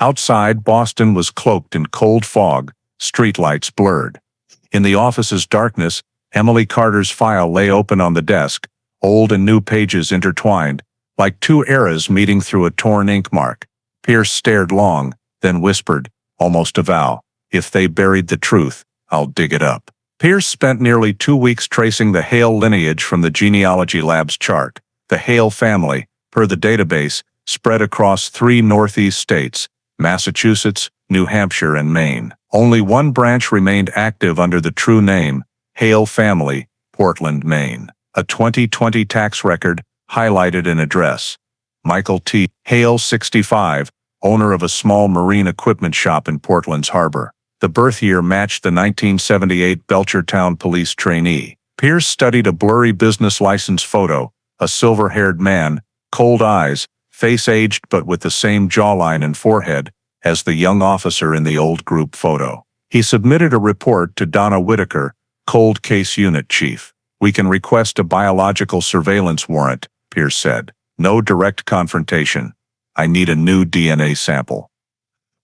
Outside, Boston was cloaked in cold fog, streetlights blurred. In the office's darkness, Emily Carter's file lay open on the desk, old and new pages intertwined, like two eras meeting through a torn ink mark. Pierce stared long, then whispered, almost a vow, "If they buried the truth, I'll dig it up." Pierce spent nearly 2 weeks tracing the Hale lineage from the genealogy lab's chart. The Hale family, per the database, spread across 3 northeast states, Massachusetts, New Hampshire, and Maine. Only one branch remained active under the true name, Hale family, Portland, Maine. A 2020 tax record highlighted an address. Michael T. Hale, 65, owner of a small marine equipment shop in Portland's harbor. The birth year matched the 1978 Belchertown police trainee. Pierce studied a blurry business license photo, a silver-haired man, cold eyes, face aged but with the same jawline and forehead as the young officer in the old group photo. He submitted a report to Donna Whitaker, cold case unit chief. "We can request a biological surveillance warrant," Pierce said. "No direct confrontation. I need a new DNA sample."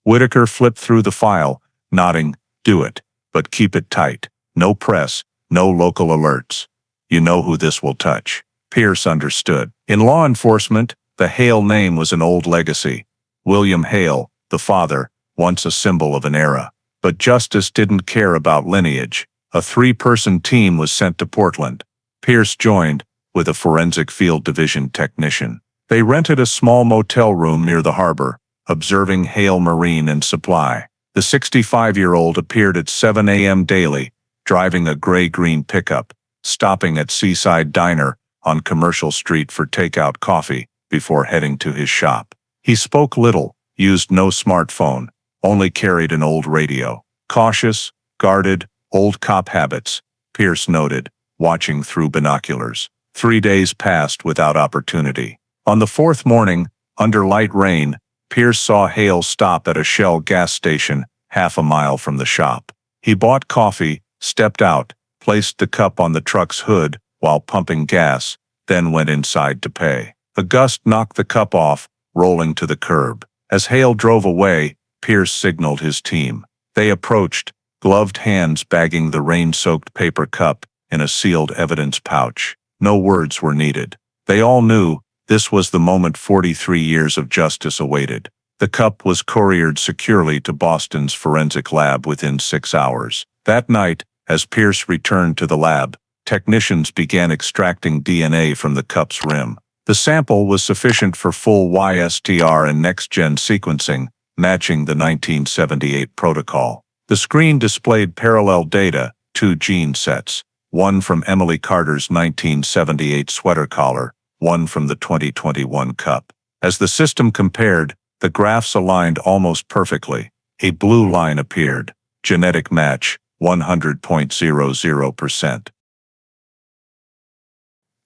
Whitaker flipped through the file, nodding, "Do it, but keep it tight. No press, no local alerts. You know who this will touch." Pierce understood. In law enforcement, the Hale name was an old legacy. William Hale, the father, once a symbol of an era. But justice didn't care about lineage. A 3-person team was sent to Portland. Pierce joined, with a forensic field division technician. They rented a small motel room near the harbor, observing Hale Marine and Supply. The 65-year-old appeared at 7 a.m. daily, driving a gray-green pickup, stopping at Seaside Diner on Commercial Street for takeout coffee before heading to his shop. He spoke little, used no smartphone, only carried an old radio. Cautious, guarded, old cop habits, Pierce noted, watching through binoculars. 3 days passed without opportunity. On the 4th morning, under light rain, Pierce saw Hale stop at a Shell gas station half a mile from the shop. He bought coffee, stepped out, placed the cup on the truck's hood while pumping gas, then went inside to pay. A gust knocked the cup off, rolling to the curb. As Hale drove away, Pierce signaled his team. They approached, gloved hands bagging the rain-soaked paper cup in a sealed evidence pouch. No words were needed. They all knew this was the moment 43 years of justice awaited. The cup was couriered securely to Boston's forensic lab within 6 hours. That night, as Pierce returned to the lab, technicians began extracting DNA from the cup's rim. The sample was sufficient for full YSTR and next-gen sequencing, matching the 1978 protocol. The screen displayed parallel data, 2 gene sets, one from Emily Carter's 1978 sweater collar, one from the 2021 cup. As the system compared, the graphs aligned almost perfectly. A blue line appeared. Genetic match, 100.00%.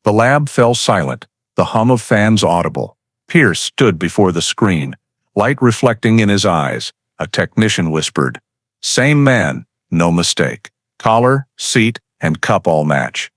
The lab fell silent, the hum of fans audible. Pierce stood before the screen, light reflecting in his eyes. A technician whispered, "Same man, no mistake. Collar, seat, and cup all match."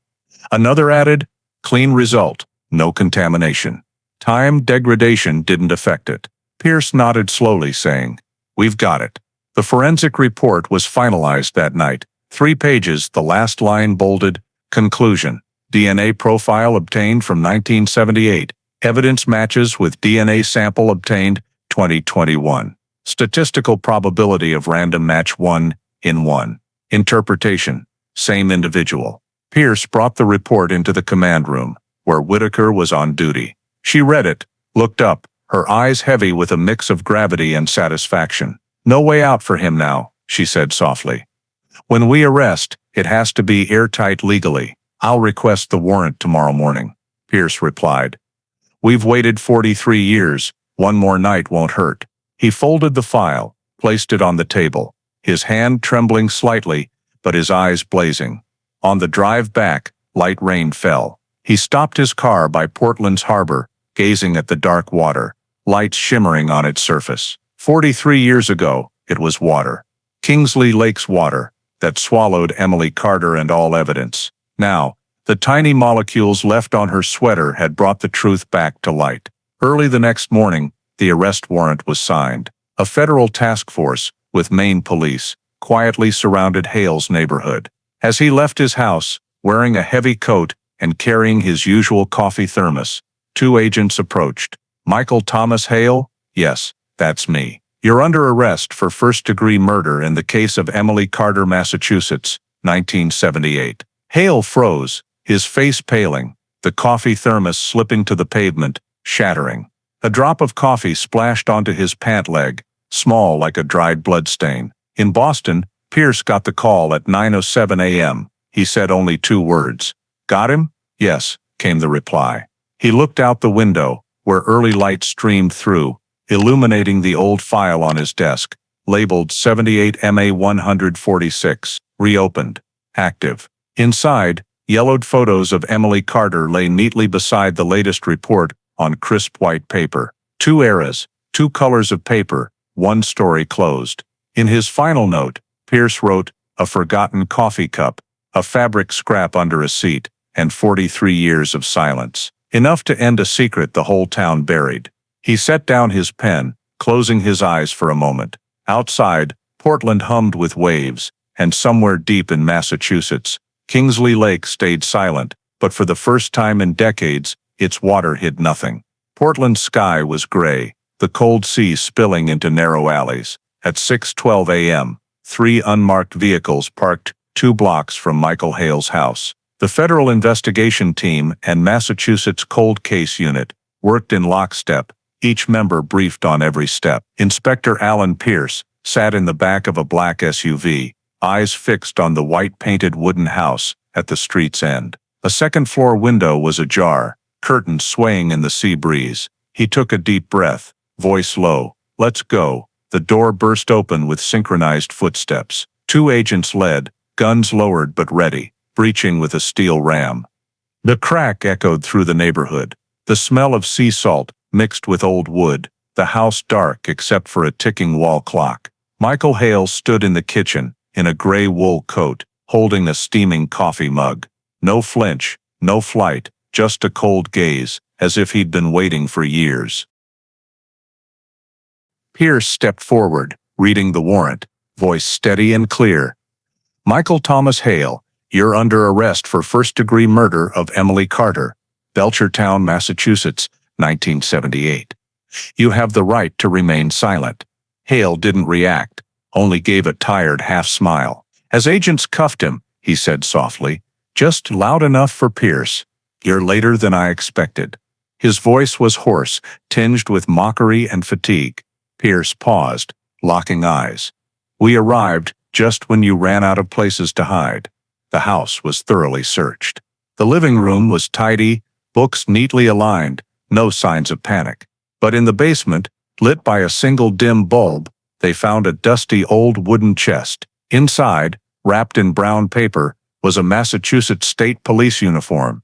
Another added, "Clean result, no contamination. Time degradation didn't affect it." Pierce nodded slowly, saying, "We've got it." The forensic report was finalized that night. 3 pages, the last line bolded, "Conclusion. DNA profile obtained from 1978. Evidence matches with DNA sample obtained 2021. Statistical probability of random match 1 in 1. Interpretation. Same individual." Pierce brought the report into the command room, where Whitaker was on duty. She read it, looked up, her eyes heavy with a mix of gravity and satisfaction. "No way out for him now," she said softly. "When we arrest, it has to be airtight legally. I'll request the warrant tomorrow morning." Pierce replied, "We've waited 43 years, one more night won't hurt." He folded the file, placed it on the table, his hand trembling slightly, but his eyes blazing. On the drive back, light rain fell. He stopped his car by Portland's harbor, gazing at the dark water, lights shimmering on its surface. 43 years ago, it was water. Kingsley Lake's water, that swallowed Emily Carter and all evidence. Now, the tiny molecules left on her sweater had brought the truth back to light. Early the next morning, the arrest warrant was signed. A federal task force, with Maine police, quietly surrounded Hale's neighborhood. As he left his house, wearing a heavy coat and carrying his usual coffee thermos, 2 agents approached. "Michael Thomas Hale? Yes, that's me. You're under arrest for first-degree murder in the case of Emily Carter, Massachusetts, 1978. Hale froze, his face paling, the coffee thermos slipping to the pavement, shattering. A drop of coffee splashed onto his pant leg, small like a dried bloodstain. In Boston, Pierce got the call at 9:07 a.m. He said only 2 words. "Got him?" "Yes," came the reply. He looked out the window, where early light streamed through, illuminating the old file on his desk, labeled 78 MA 146, reopened, active. Inside, yellowed photos of Emily Carter lay neatly beside the latest report on crisp white paper. 2 eras, 2 colors of paper, 1 story closed. In his final note, Pierce wrote, "A forgotten coffee cup, a fabric scrap under a seat, and 43 years of silence. Enough to end a secret the whole town buried." He set down his pen, closing his eyes for a moment. Outside, Portland hummed with waves, and somewhere deep in Massachusetts, Kingsley Lake stayed silent, but for the first time in decades, its water hid nothing. Portland's sky was gray, the cold sea spilling into narrow alleys. At 6:12 a.m., 3 unmarked vehicles parked 2 blocks from Michael Hale's house. The federal investigation team and Massachusetts Cold Case Unit worked in lockstep, each member briefed on every step. Inspector Alan Pierce sat in the back of a black SUV, eyes fixed on the white-painted wooden house at the street's end. A second-floor window was ajar, curtains swaying in the sea breeze. He took a deep breath, voice low. "Let's go." The door burst open with synchronized footsteps. 2 agents led, guns lowered but ready, breaching with a steel ram. The crack echoed through the neighborhood. The smell of sea salt mixed with old wood, the house dark except for a ticking wall clock. Michael Hale stood in the kitchen, in a gray wool coat, holding a steaming coffee mug. No flinch, no flight, just a cold gaze, as if he'd been waiting for years. Pierce stepped forward, reading the warrant, voice steady and clear. "Michael Thomas Hale, you're under arrest for first-degree murder of Emily Carter, Belchertown, Massachusetts, 1978. You have the right to remain silent. Hale didn't react, only gave a tired half-smile. As agents cuffed him, he said softly, "Just loud enough for Pierce. You're later than I expected." His voice was hoarse, tinged with mockery and fatigue. Pierce paused, locking eyes. "We arrived just when you ran out of places to hide." The house was thoroughly searched. The living room was tidy, books neatly aligned, no signs of panic. But in the basement, lit by a single dim bulb, they found a dusty old wooden chest. Inside, wrapped in brown paper, was a Massachusetts State Police uniform.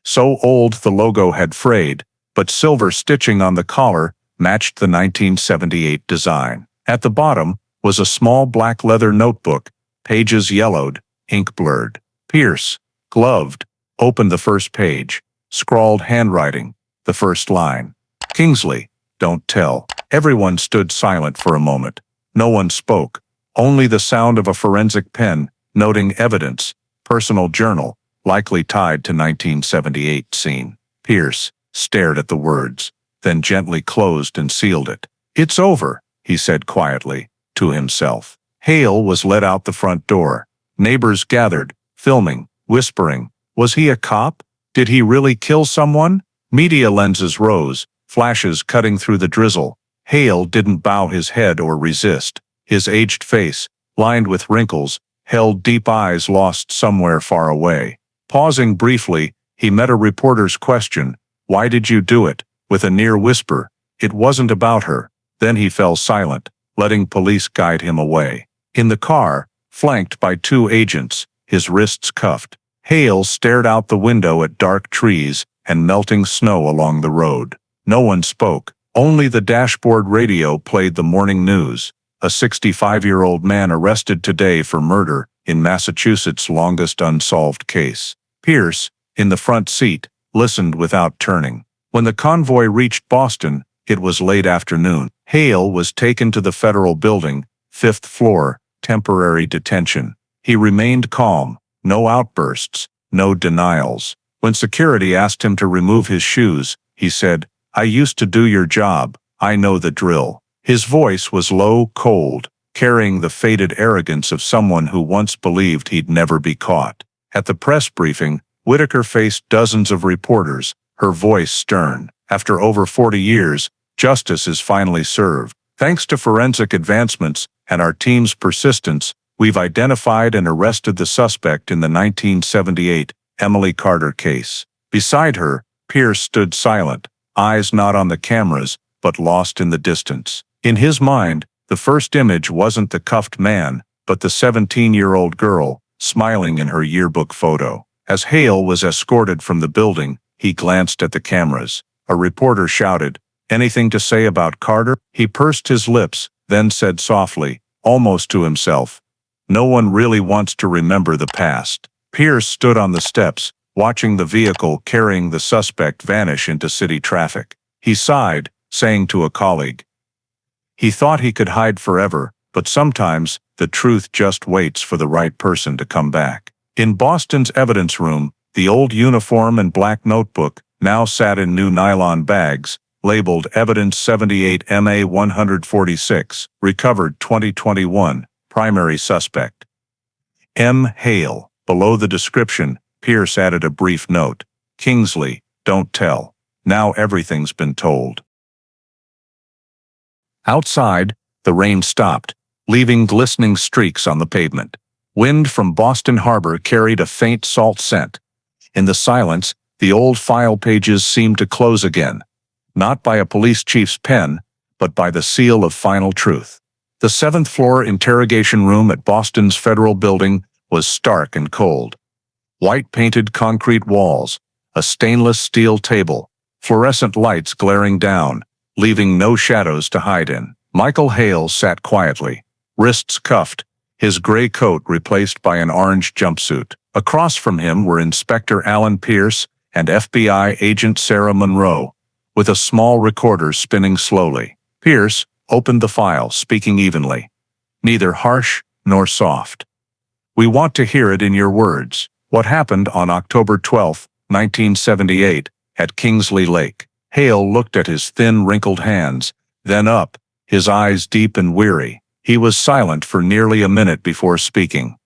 So old the logo had frayed, but silver stitching on the collar matched the 1978 design. At the bottom was a small black leather notebook, pages yellowed, ink blurred. Pierce, gloved, opened the first page, scrawled handwriting, the first line. "Kingsley, don't tell." Everyone stood silent for a moment. No one spoke, only the sound of a forensic pen, noting evidence, personal journal, likely tied to 1978 scene. Pierce stared at the words, then gently closed and sealed it. "It's over," he said quietly, to himself. Hale was led out the front door. Neighbors gathered, filming, whispering. Was he a cop? Did he really kill someone? Media lenses rose, flashes cutting through the drizzle. Hale didn't bow his head or resist. His aged face, lined with wrinkles, held deep eyes lost somewhere far away. Pausing briefly, he met a reporter's question, "Why did you do it?" with a near whisper. It wasn't about her. Then he fell silent, letting police guide him away. In the car, flanked by two agents, his wrists cuffed, Hale stared out the window at dark trees and melting snow along the road. No one spoke. Only the dashboard radio played the morning news. A 65-year-old man arrested today for murder in Massachusetts' longest unsolved case. Pierce, in the front seat, listened without turning. When the convoy reached Boston, it was late afternoon. Hale was taken to the federal building, 5th floor, temporary detention. He remained calm, no outbursts, no denials. When security asked him to remove his shoes, he said, "I used to do your job, I know the drill." His voice was low, cold, carrying the faded arrogance of someone who once believed he'd never be caught. At the press briefing, Whitaker faced dozens of reporters, her voice stern. "After over 40 years, justice is finally served. Thanks to forensic advancements and our team's persistence, we've identified and arrested the suspect in the 1978 Emily Carter case." Beside her, Pierce stood silent, eyes not on the cameras, but lost in the distance. In his mind, the first image wasn't the cuffed man, but the 17-year-old girl, smiling in her yearbook photo. As Hale was escorted from the building, he glanced at the cameras. A reporter shouted, "Anything to say about Carter?" He pursed his lips, then said softly, almost to himself, "No one really wants to remember the past." Pierce stood on the steps, watching the vehicle carrying the suspect vanish into city traffic. He sighed, saying to a colleague, "He thought he could hide forever, but sometimes the truth just waits for the right person to come back." In Boston's evidence room, the old uniform and black notebook now sat in new nylon bags, labeled Evidence 78 MA 146, recovered 2021, primary suspect. M. Hale. Below the description, Pierce added a brief note, "Kingsley, don't tell. Now everything's been told." Outside, the rain stopped, leaving glistening streaks on the pavement. Wind from Boston Harbor carried a faint salt scent. In the silence, the old file pages seemed to close again, not by a police chief's pen, but by the seal of final truth. The 7th floor interrogation room at Boston's Federal Building was stark and cold. White-painted concrete walls, a stainless steel table, fluorescent lights glaring down, leaving no shadows to hide in. Michael Hale sat quietly, wrists cuffed, his gray coat replaced by an orange jumpsuit. Across from him were Inspector Alan Pierce and FBI Agent Sarah Monroe, with a small recorder spinning slowly. Pierce opened the file, speaking evenly, neither harsh nor soft. "We want to hear it in your words. What happened on October 12, 1978, at Kingsley Lake?" Hale looked at his thin, wrinkled hands, then up, his eyes deep and weary. He was silent for nearly a minute before speaking.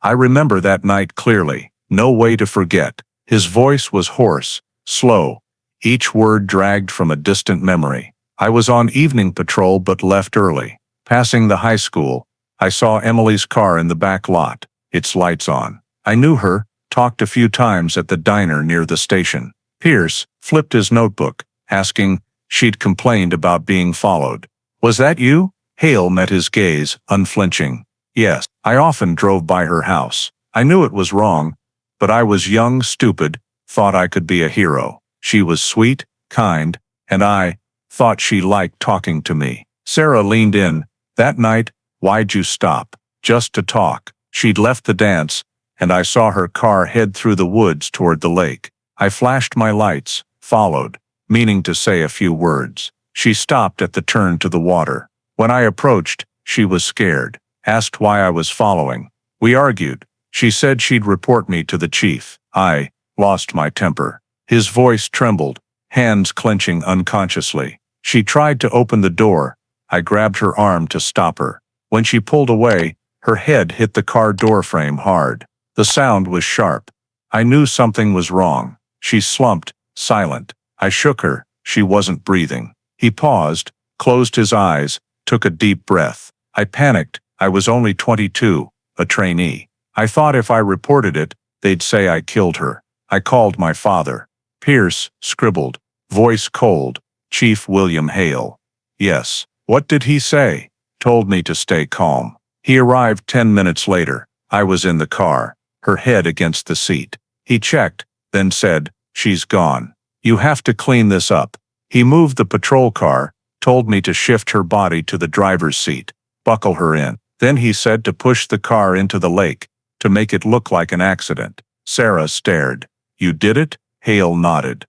I remember that night clearly, no way to forget. His voice was hoarse, slow, each word dragged from a distant memory. I was on evening patrol but left early. Passing the high school, I saw Emily's car in the back lot, its lights on. I knew her, talked a few times at the diner near the station. Pierce flipped his notebook, asking, she'd complained about being followed. Was that you? Hale met his gaze, unflinching. Yes, I often drove by her house. I knew it was wrong, but I was young, stupid, thought I could be a hero. She was sweet, kind, and I thought she liked talking to me. Sarah leaned in. That night, why'd you stop? Just to talk. She'd left the dance, and I saw her car head through the woods toward the lake. I flashed my lights, followed, meaning to say a few words. She stopped at the turn to the water. When I approached, she was scared, asked why I was following. We argued. She said she'd report me to the chief. I lost my temper. His voice trembled, hands clenching unconsciously. She tried to open the door. I grabbed her arm to stop her. When she pulled away, her head hit the car doorframe hard. The sound was sharp. I knew something was wrong. She slumped, silent. I shook her. She wasn't breathing. He paused, closed his eyes, took a deep breath. I panicked. I was only 22, a trainee. I thought if I reported it, they'd say I killed her. I called my father. Pierce scribbled, voice cold, Chief William Hale. Yes. What did he say? Told me to stay calm. He arrived 10 minutes later. I was in the car, her head against the seat. He checked, then said, she's gone. You have to clean this up. He moved the patrol car, told me to shift her body to the driver's seat, buckle her in. Then he said to push the car into the lake, to make it look like an accident. Sarah stared. You did it? Hale nodded.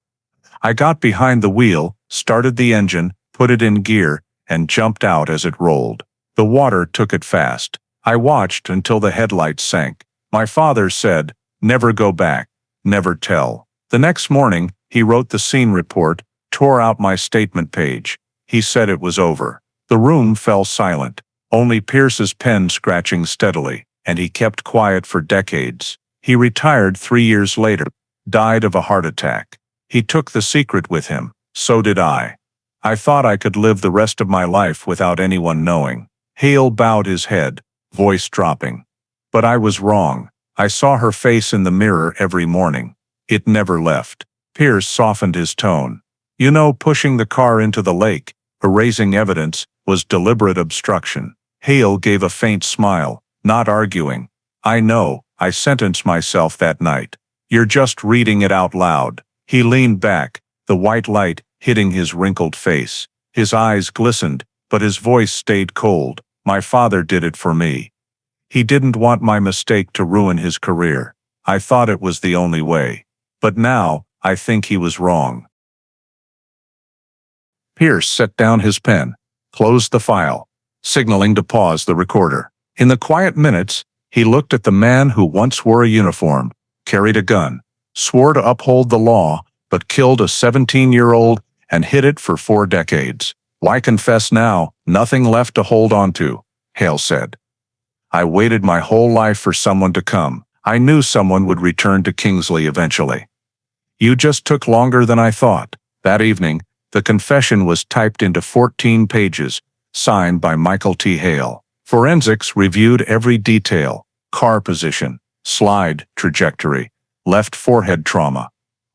I got behind the wheel, started the engine, put it in gear, and jumped out as it rolled. The water took it fast. I watched until the headlights sank. My father said, never go back, never tell. The next morning, he wrote the scene report, tore out my statement page. He said it was over. The room fell silent, only Pierce's pen scratching steadily, and he kept quiet for decades. He retired 3 years later, died of a heart attack. He took the secret with him. So did I. I thought I could live the rest of my life without anyone knowing. Hale bowed his head, voice dropping. But I was wrong. I saw her face in the mirror every morning. It never left. Pierce softened his tone. You know, pushing the car into the lake, erasing evidence, was deliberate obstruction. Hale gave a faint smile, not arguing. I know, I sentenced myself that night. You're just reading it out loud. He leaned back, the white light hitting his wrinkled face. His eyes glistened, but his voice stayed cold. My father did it for me. He didn't want my mistake to ruin his career. I thought it was the only way. But now, I think he was wrong. Pierce set down his pen, closed the file, signaling to pause the recorder. In the quiet minutes, he looked at the man who once wore a uniform, carried a gun, swore to uphold the law, but killed a 17-year-old and hid it for 4 decades. Why confess now? Nothing left to hold on to, Hale said. I waited my whole life for someone to come. I knew someone would return to Kingsley eventually. You just took longer than I thought. That evening, the confession was typed into 14 pages, signed by Michael T. Hale. Forensics reviewed every detail: car position, slide trajectory, left forehead trauma.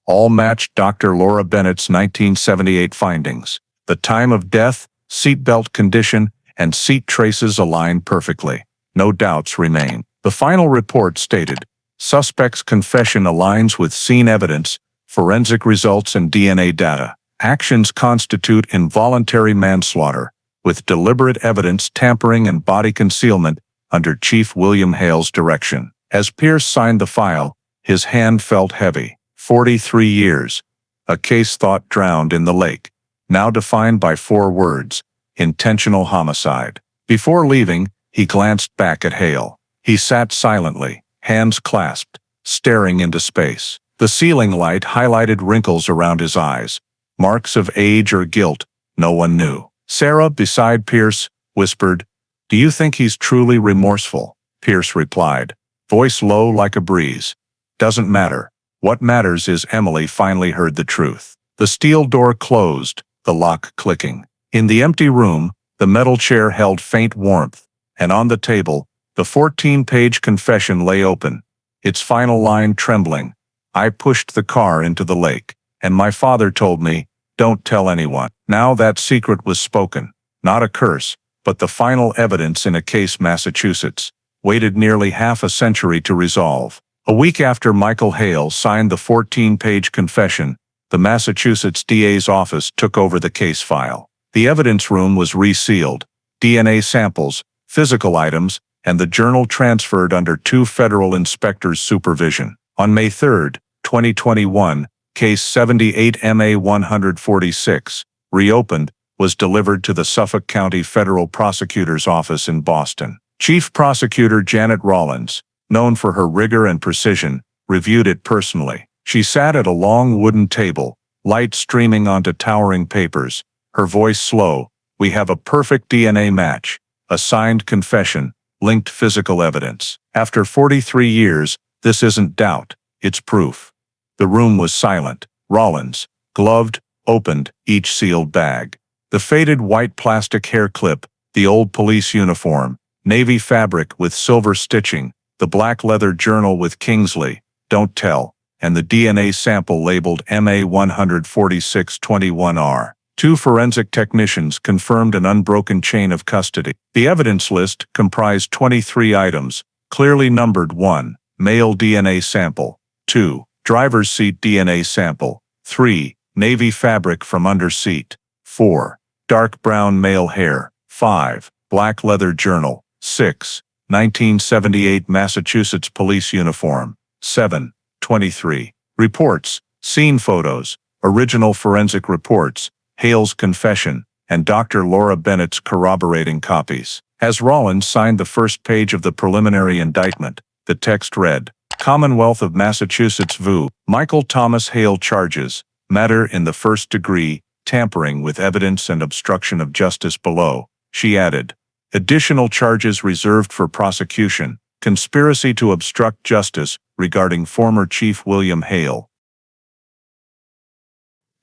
All matched Dr. Laura Bennett's 1978 findings. The time of death, seatbelt condition, and seat traces aligned perfectly. No doubts remain. The final report stated, suspect's confession aligns with scene evidence, forensic results, and DNA data. Actions constitute involuntary manslaughter, with deliberate evidence tampering and body concealment under Chief William Hale's direction. As Pierce signed the file, his hand felt heavy. 43 years. A case thought drowned in the lake. Now defined by 4 words: intentional homicide. Before leaving, he glanced back at Hale. He sat silently, hands clasped, staring into space. The ceiling light highlighted wrinkles around his eyes. Marks of age or guilt, no one knew. Sarah, beside Pierce, whispered, "Do you think he's truly remorseful?" Pierce replied, voice low like a breeze, "Doesn't matter. What matters is Emily finally heard the truth." The steel door closed, the lock clicking. In the empty room, the metal chair held faint warmth, and on the table, the 14-page confession lay open, its final line trembling. "I pushed the car into the lake, and my father told me, 'Don't tell anyone.'" Now that secret was spoken, not a curse, but the final evidence in a case Massachusetts waited nearly half a century to resolve. A week after Michael Hale signed the 14-page confession, the Massachusetts DA's office took over the case file. The evidence room was resealed, DNA samples, physical items, and the journal transferred under 2 federal inspectors' supervision. On May 3, 2021, Case 78 MA 146, reopened, was delivered to the Suffolk County Federal Prosecutor's Office in Boston. Chief Prosecutor Janet Rollins, known for her rigor and precision, reviewed it personally. She sat at a long wooden table, light streaming onto towering papers, her voice slow. "We have a perfect DNA match, a signed confession, linked physical evidence. After 43 years, this isn't doubt, it's proof." The room was silent. Rollins, gloved, opened each sealed bag. The faded white plastic hair clip, the old police uniform, navy fabric with silver stitching, the black leather journal with Kingsley, "Don't tell," and the DNA sample labeled MA 14621R. 2 forensic technicians confirmed an unbroken chain of custody. The evidence list comprised 23 items, clearly numbered: 1. Male DNA sample. 2. Driver's seat DNA sample. 3. Navy fabric from under seat. 4. Dark brown male hair. 5. Black leather journal. 6. 1978 Massachusetts police uniform. 7. 23. Reports, scene photos, original forensic reports, Hale's confession, and Dr. Laura Bennett's corroborating copies. As Rollins signed the first page of the preliminary indictment, the text read, "Commonwealth of Massachusetts v. Michael Thomas Hale charges, matter in the first degree, tampering with evidence and obstruction of justice below." She added, "Additional charges reserved for prosecution, conspiracy to obstruct justice regarding former Chief William Hale."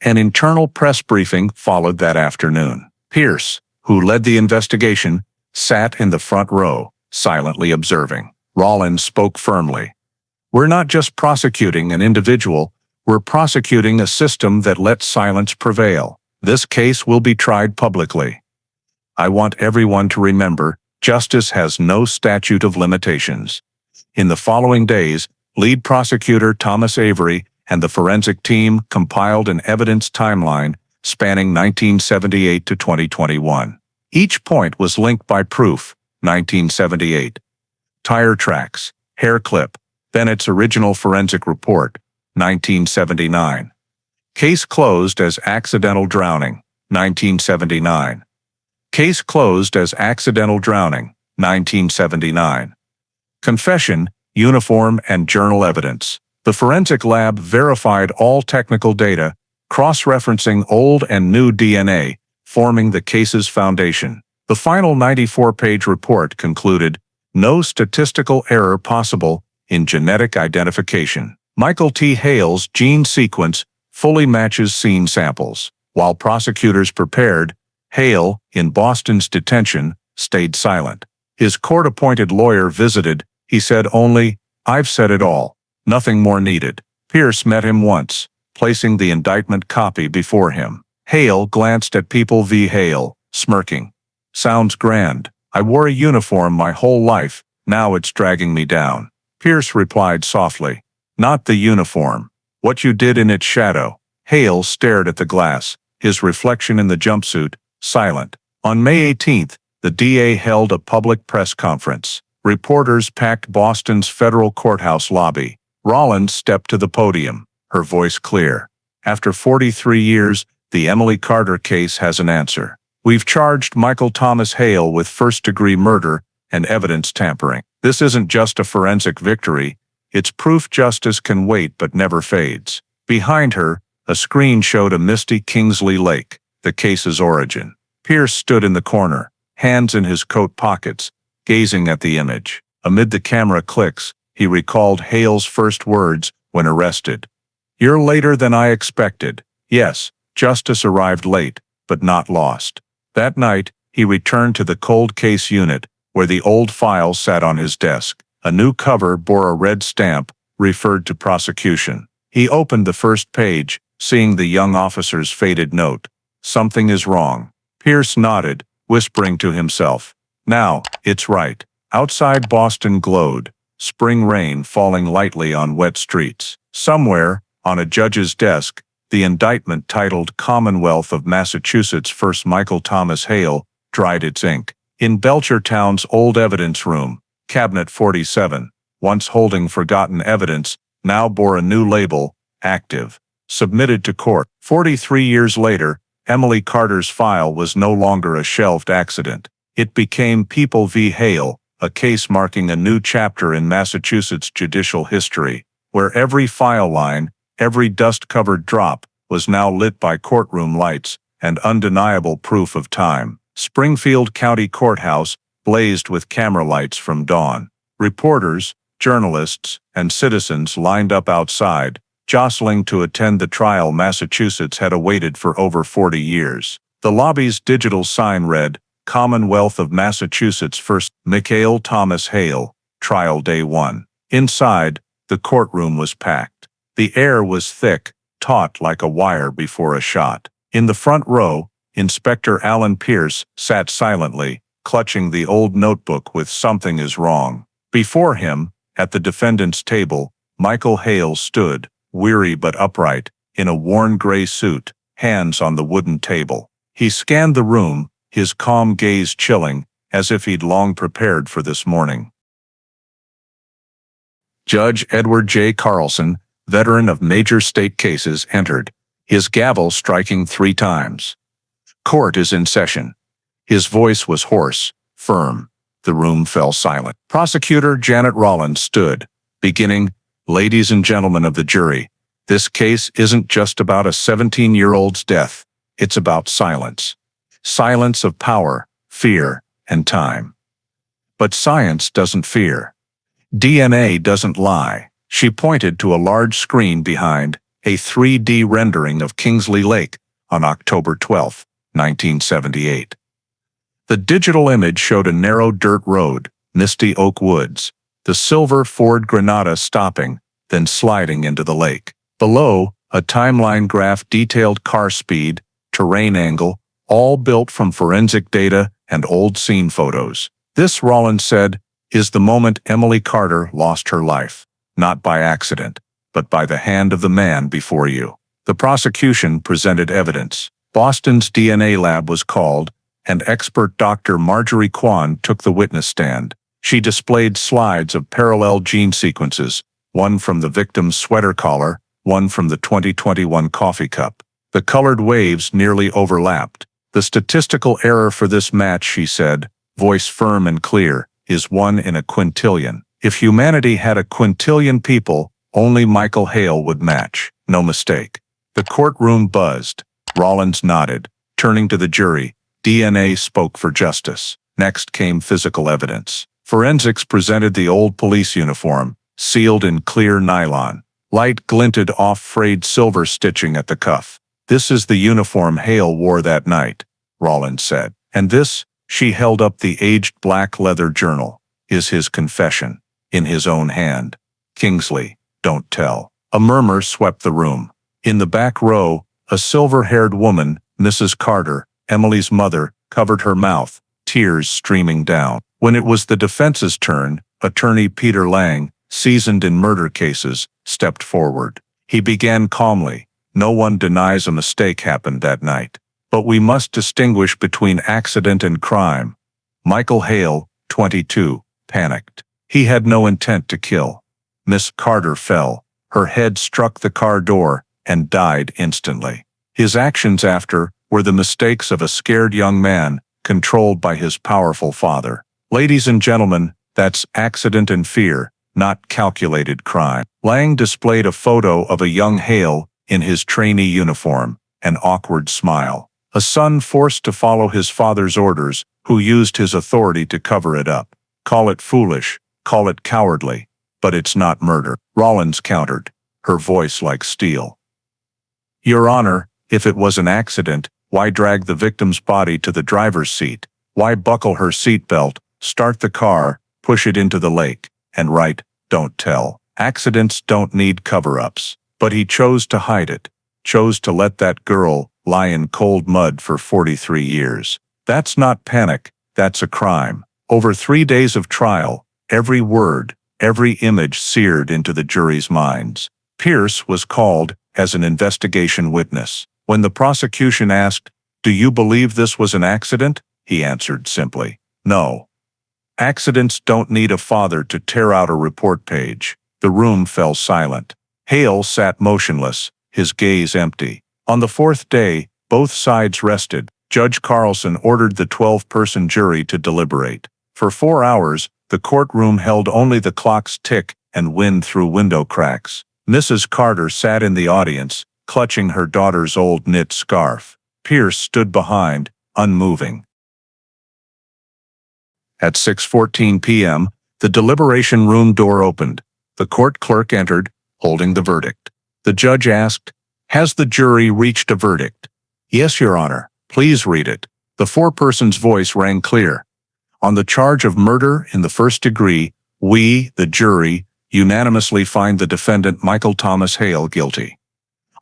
An internal press briefing followed that afternoon. Pierce, who led the investigation, sat in the front row, silently observing. Rollins spoke firmly. "We're not just prosecuting an individual, we're prosecuting a system that lets silence prevail. This case will be tried publicly. I want everyone to remember, justice has no statute of limitations." In the following days, lead prosecutor Thomas Avery and the forensic team compiled an evidence timeline spanning 1978 to 2021. Each point was linked by proof. 1978. Tire tracks, hair clip, Bennett's original forensic report. 1979. Case closed as accidental drowning. 1979. Case closed as accidental drowning. 1979. Confession, uniform and journal evidence. The forensic lab verified all technical data, cross-referencing old and new DNA, forming the case's foundation. The final 94-page report concluded, "No statistical error possible in genetic identification. Michael T. Hale's gene sequence fully matches scene samples." While prosecutors prepared, Hale, in Boston's detention, stayed silent. His court-appointed lawyer visited. He said only, "I've said it all. Nothing more needed." Pierce met him once, placing the indictment copy before him. Hale glanced at People v. Hale, smirking. "Sounds grand. I wore a uniform my whole life, now it's dragging me down." Pierce replied softly, "Not the uniform. What you did in its shadow." Hale stared at the glass, his reflection in the jumpsuit, silent. On May 18th, the DA held a public press conference. Reporters packed Boston's federal courthouse lobby. Rollins stepped to the podium, her voice clear. "After 43 years, the Emily Carter case has an answer. We've charged Michael Thomas Hale with first-degree murder and evidence tampering. This isn't just a forensic victory, it's proof justice can wait but never fades." Behind her, A screen showed a misty Kingsley Lake, the case's origin. Pierce stood in the corner, hands in his coat pockets, gazing at the image. Amid the camera clicks, he recalled Hale's first words when arrested. "You're later than I expected." Yes, justice arrived late, but not lost. That night, he returned to the cold case unit, where the old file sat on his desk. A new cover bore a red stamp, referred to prosecution. He opened the first page, seeing the young officer's faded note. "Something is wrong." Pierce nodded, whispering to himself. Now, it's right. Outside Boston glowed, spring rain falling lightly on wet streets. Somewhere, on a judge's desk, the indictment titled Commonwealth of Massachusetts vs. Michael Thomas Hale dried its ink. In Belchertown's old evidence room, Cabinet 47, once holding forgotten evidence, now bore a new label, active. Submitted to court. 43 years later, Emily Carter's file was no longer a shelved accident. It became People v. Hale, a case marking a new chapter in Massachusetts judicial history, where every file line, every dust-covered drop, was now lit by courtroom lights and undeniable proof of time. Springfield County Courthouse blazed with camera lights from dawn. Reporters, journalists, and citizens lined up outside, jostling to attend the trial Massachusetts had awaited for over 40 years. The lobby's digital sign read, Commonwealth of Massachusetts vs. Michael Thomas Hale, Trial Day 1. Inside, the courtroom was packed. The air was thick, taut like a wire before a shot. In the front row, Inspector Alan Pierce sat silently, clutching the old notebook with "Something is wrong." Before him, at the defendant's table, Michael Hale stood, weary but upright, in a worn gray suit, hands on the wooden table. He scanned the room, his calm gaze chilling, as if he'd long prepared for this morning. Judge Edward J. Carlson, veteran of major state cases, entered, his gavel striking 3 times. "Court is in session." His voice was hoarse, firm. The room fell silent. Prosecutor Janet Rollins stood, beginning, "Ladies and gentlemen of the jury, this case isn't just about a 17-year-old's death. It's about silence. Silence of power, fear, and time. But science doesn't fear. DNA doesn't lie." She pointed to a large screen behind, a 3D rendering of Kingsley Lake, on October 12, 1978. The digital image showed a narrow dirt road, misty oak woods, the silver Ford Granada stopping, then sliding into the lake. Below, a timeline graph detailed car speed, terrain angle, all built from forensic data and old scene photos. "This," Rollins said, "is the moment Emily Carter lost her life. Not by accident, but by the hand of the man before you." The prosecution presented evidence. Boston's DNA lab was called, and expert Dr. Marjorie Kwan took the witness stand. She displayed slides of parallel gene sequences, one from the victim's sweater collar, one from the 2021 coffee cup. The colored waves nearly overlapped. "The statistical error for this match," she said, voice firm and clear, "is 1 in a quintillion. If humanity had a quintillion people, only Michael Hale would match. No mistake." The courtroom buzzed. Rollins nodded. Turning to the jury, DNA spoke for justice. Next came physical evidence. Forensics presented the old police uniform, sealed in clear nylon. Light glinted off frayed silver stitching at the cuff. "This is the uniform Hale wore that night," Rollins said. "And this," she held up the aged black leather journal, "is his confession, in his own hand. Kingsley, don't tell." A murmur swept the room. In the back row, a silver-haired woman, Mrs. Carter, Emily's mother, covered her mouth, tears streaming down. When it was the defense's turn, attorney Peter Lang, seasoned in murder cases, stepped forward. He began calmly, "No one denies a mistake happened that night. But we must distinguish between accident and crime. Michael Hale, 22, panicked. He had no intent to kill. Miss Carter fell. Her head struck the car door and died instantly. His actions after were the mistakes of a scared young man, controlled by his powerful father. Ladies and gentlemen, that's accident and fear, not calculated crime." Lang displayed a photo of a young Hale, in his trainee uniform, an awkward smile. A son forced to follow his father's orders, who used his authority to cover it up. Call it foolish, call it cowardly, but it's not murder, Rollins countered, her voice like steel. Your Honor, if it was an accident, why drag the victim's body to the driver's seat? Why buckle her seatbelt, start the car, push it into the lake, and write, "Don't tell"? Accidents don't need cover-ups. But he chose to hide it, chose to let that girl lie in cold mud for 43 years. That's not panic, that's a crime. Over 3 days of trial, every word, every image seared into the jury's minds. Pierce was called as an investigation witness. When the prosecution asked, "Do you believe this was an accident?" he answered simply, "No." Accidents don't need a father to tear out a report page. The room fell silent. Hale sat motionless, his gaze empty. On the fourth day, both sides rested. Judge Carlson ordered the 12-person jury to deliberate. For 4 hours, the courtroom held only the clock's tick and wind through window cracks. Mrs. Carter sat in the audience, clutching her daughter's old knit scarf. Pierce stood behind, unmoving. At 6:14 p.m., the deliberation room door opened. The court clerk entered, holding the verdict. The judge asked, "Has the jury reached a verdict?" "Yes, Your Honor." "Please read it." The foreperson's voice rang clear. "On the charge of murder in the first degree, we, the jury, unanimously find the defendant Michael Thomas Hale guilty.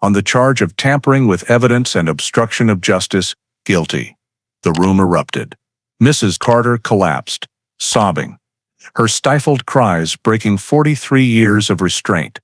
On the charge of tampering with evidence and obstruction of justice, guilty." The room erupted. Mrs. Carter collapsed, sobbing, her stifled cries breaking 43 years of restraint.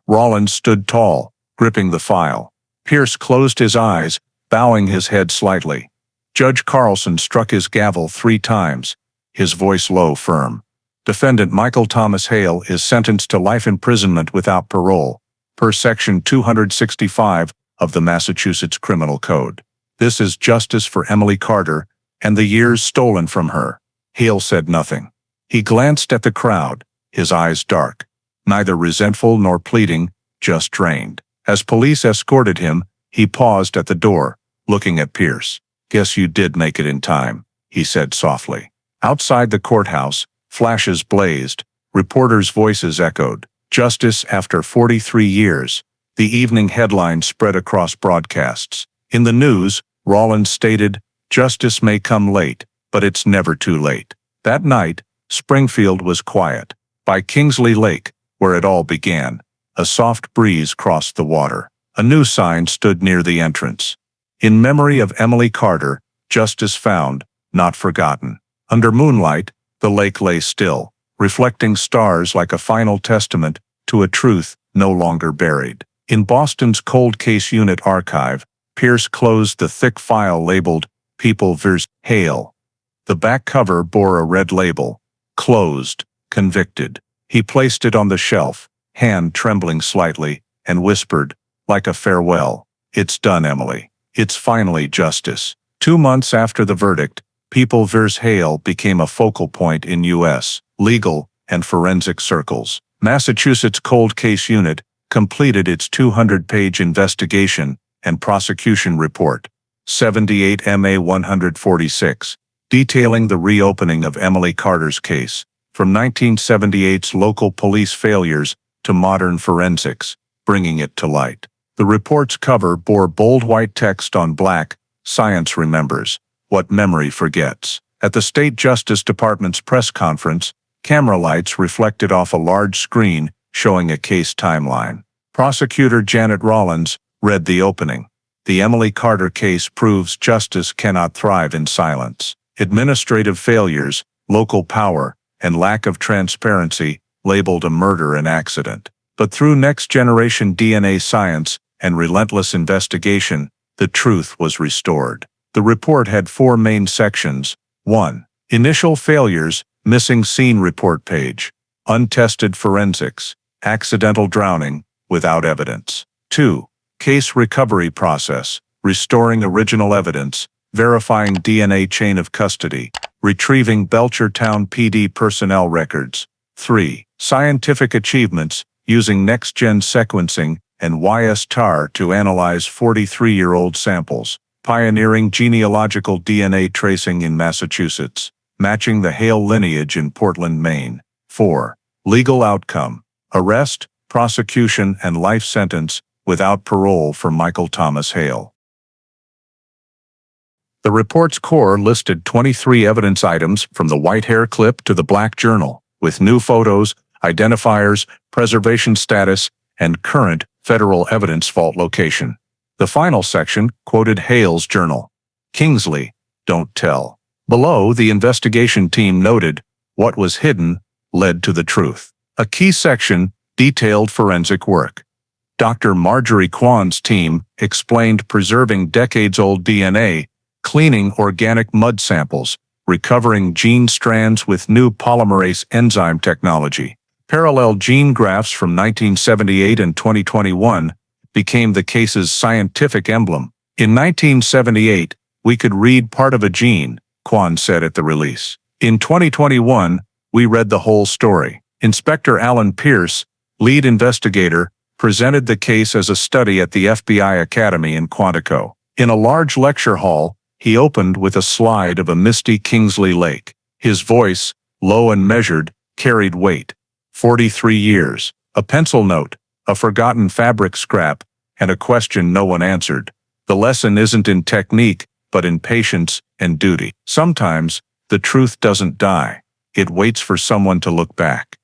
Rollins stood tall, gripping the file. Pierce closed his eyes, bowing his head slightly. Judge Carlson struck his gavel 3 times, his voice low, firm. "Defendant Michael Thomas Hale is sentenced to life imprisonment without parole, per Section 265 of the Massachusetts Criminal Code. This is justice for Emily Carter and the years stolen from her." Hale said nothing. He glanced at the crowd, his eyes dark, neither resentful nor pleading, just drained. As police escorted him, he paused at the door, looking at Pierce. "Guess you did make it in time," he said softly. Outside the courthouse, flashes blazed, reporters' voices echoed. "Justice after 43 years." The evening headline spread across broadcasts. In the news, Rollins stated, "Justice may come late, but it's never too late." That night, Springfield was quiet. By Kingsley Lake, where it all began, a soft breeze crossed the water. A new sign stood near the entrance. "In memory of Emily Carter, justice found, not forgotten." Under moonlight, the lake lay still, reflecting stars like a final testament to a truth no longer buried. In Boston's Cold Case Unit archive, Pierce closed the thick file labeled People vs. Hale. The back cover bore a red label, "Closed, Convicted." He placed it on the shelf, hand trembling slightly, and whispered, like a farewell, "It's done, Emily. It's finally justice." 2 months after the verdict, People vs. Hale became a focal point in U.S. legal and forensic circles. Massachusetts Cold Case Unit completed its 200-page investigation and prosecution report, 78 MA 146, detailing the reopening of Emily Carter's case, from 1978's local police failures to modern forensics, bringing it to light. The report's cover bore bold white text on black, "Science remembers what memory forgets." At the State Justice Department's press conference, camera lights reflected off a large screen showing a case timeline. Prosecutor Janet Rollins read the opening. "The Emily Carter case proves justice cannot thrive in silence. Administrative failures, local power, and lack of transparency labeled a murder an accident. But through next-generation DNA science and relentless investigation, the truth was restored." The report had 4 main sections. 1. Initial failures, missing scene report page. Untested forensics, accidental drowning, without evidence. 2. Case recovery process, restoring original evidence, verifying DNA chain of custody, retrieving Belchertown PD personnel records. 3. Scientific achievements, using next-gen sequencing and Y.S. Tarr to analyze 43-year-old samples, pioneering genealogical DNA tracing in Massachusetts, matching the Hale lineage in Portland, Maine. 4. Legal outcome: arrest, prosecution, and life sentence without parole for Michael Thomas Hale. The report's core listed 23 evidence items from the white hair clip to the black journal, with new photos, identifiers, preservation status, and current federal evidence vault location. The final section quoted Hale's journal. Kingsley, don't tell. Below, the investigation team noted, what was hidden led to the truth. A key section detailed forensic work. Dr. Marjorie Kwan's team explained preserving decades-old DNA, cleaning organic mud samples, recovering gene strands with new polymerase enzyme technology. Parallel gene graphs from 1978 and 2021 became the case's scientific emblem. In 1978, we could read part of a gene, Kwan said at the release. In 2021, we read the whole story. Inspector Alan Pierce, lead investigator, presented the case as a study at the FBI Academy in Quantico. In a large lecture hall, he opened with a slide of a misty Kingsley Lake. His voice, low and measured, carried weight. 43 years, a pencil note, a forgotten fabric scrap, and a question no one answered. The lesson isn't in technique, but in patience and duty. Sometimes, the truth doesn't die. It waits for someone to look back.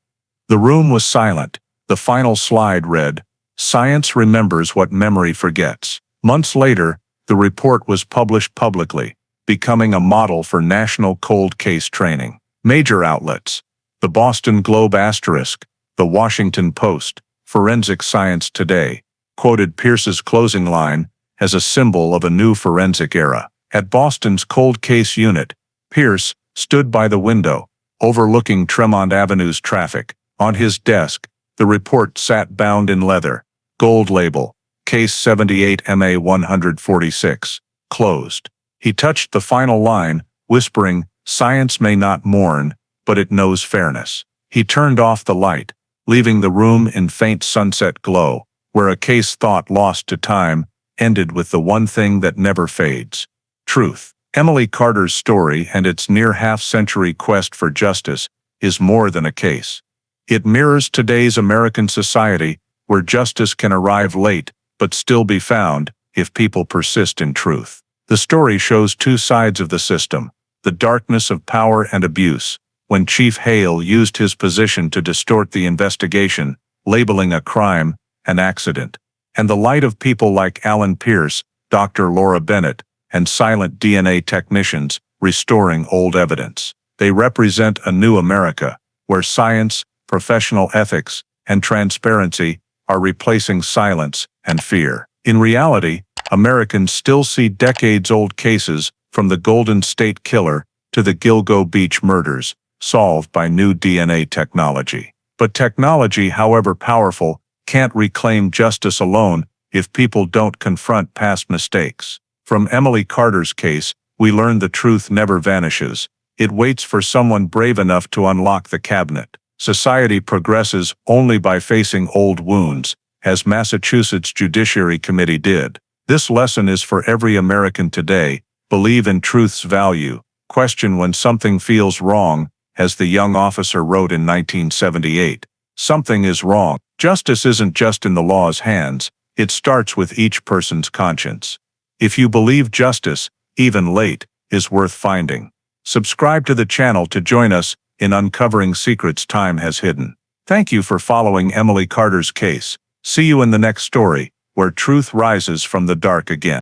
The room was silent. The final slide read, "Science remembers what memory forgets." Months later, the report was published publicly, becoming a model for national cold case training. Major outlets: the Boston Globe *, the Washington Post, Forensic Science Today, quoted Pierce's closing line as a symbol of a new forensic era. At Boston's cold case unit, Pierce stood by the window, overlooking Tremont Avenue's traffic. On his desk, the report sat bound in leather, gold label, Case 78 MA 146, closed. He touched the final line, whispering, "Science may not mourn, but it knows fairness." He turned off the light, leaving the room in faint sunset glow, where a case thought lost to time ended with the one thing that never fades: truth. Emily Carter's story and its near half-century quest for justice is more than a case. It mirrors today's American society, where justice can arrive late but still be found if people persist in truth. The story shows two sides of the system: the darkness of power and abuse, when Chief Hale used his position to distort the investigation, labeling a crime an accident, and the light of people like Alan Pierce, Dr. Laura Bennett, and silent DNA technicians restoring old evidence. They represent a new America, where science, professional ethics, and transparency are replacing silence and fear. In reality, Americans still see decades-old cases, from the Golden State Killer to the Gilgo Beach murders, solved by new DNA technology. But technology, however powerful, can't reclaim justice alone if people don't confront past mistakes. From Emily Carter's case, we learn the truth never vanishes. It waits for someone brave enough to unlock the cabinet. Society progresses only by facing old wounds, as Massachusetts Judiciary Committee did. This lesson is for every American today: believe in truth's value, question when something feels wrong, as the young officer wrote in 1978. Something is wrong. Justice isn't just in the law's hands, it starts with each person's conscience. If you believe justice, even late, is worth finding, subscribe to the channel to join us in uncovering secrets time has hidden. Thank you for following Emily Carter's case. See you in the next story, where truth rises from the dark again.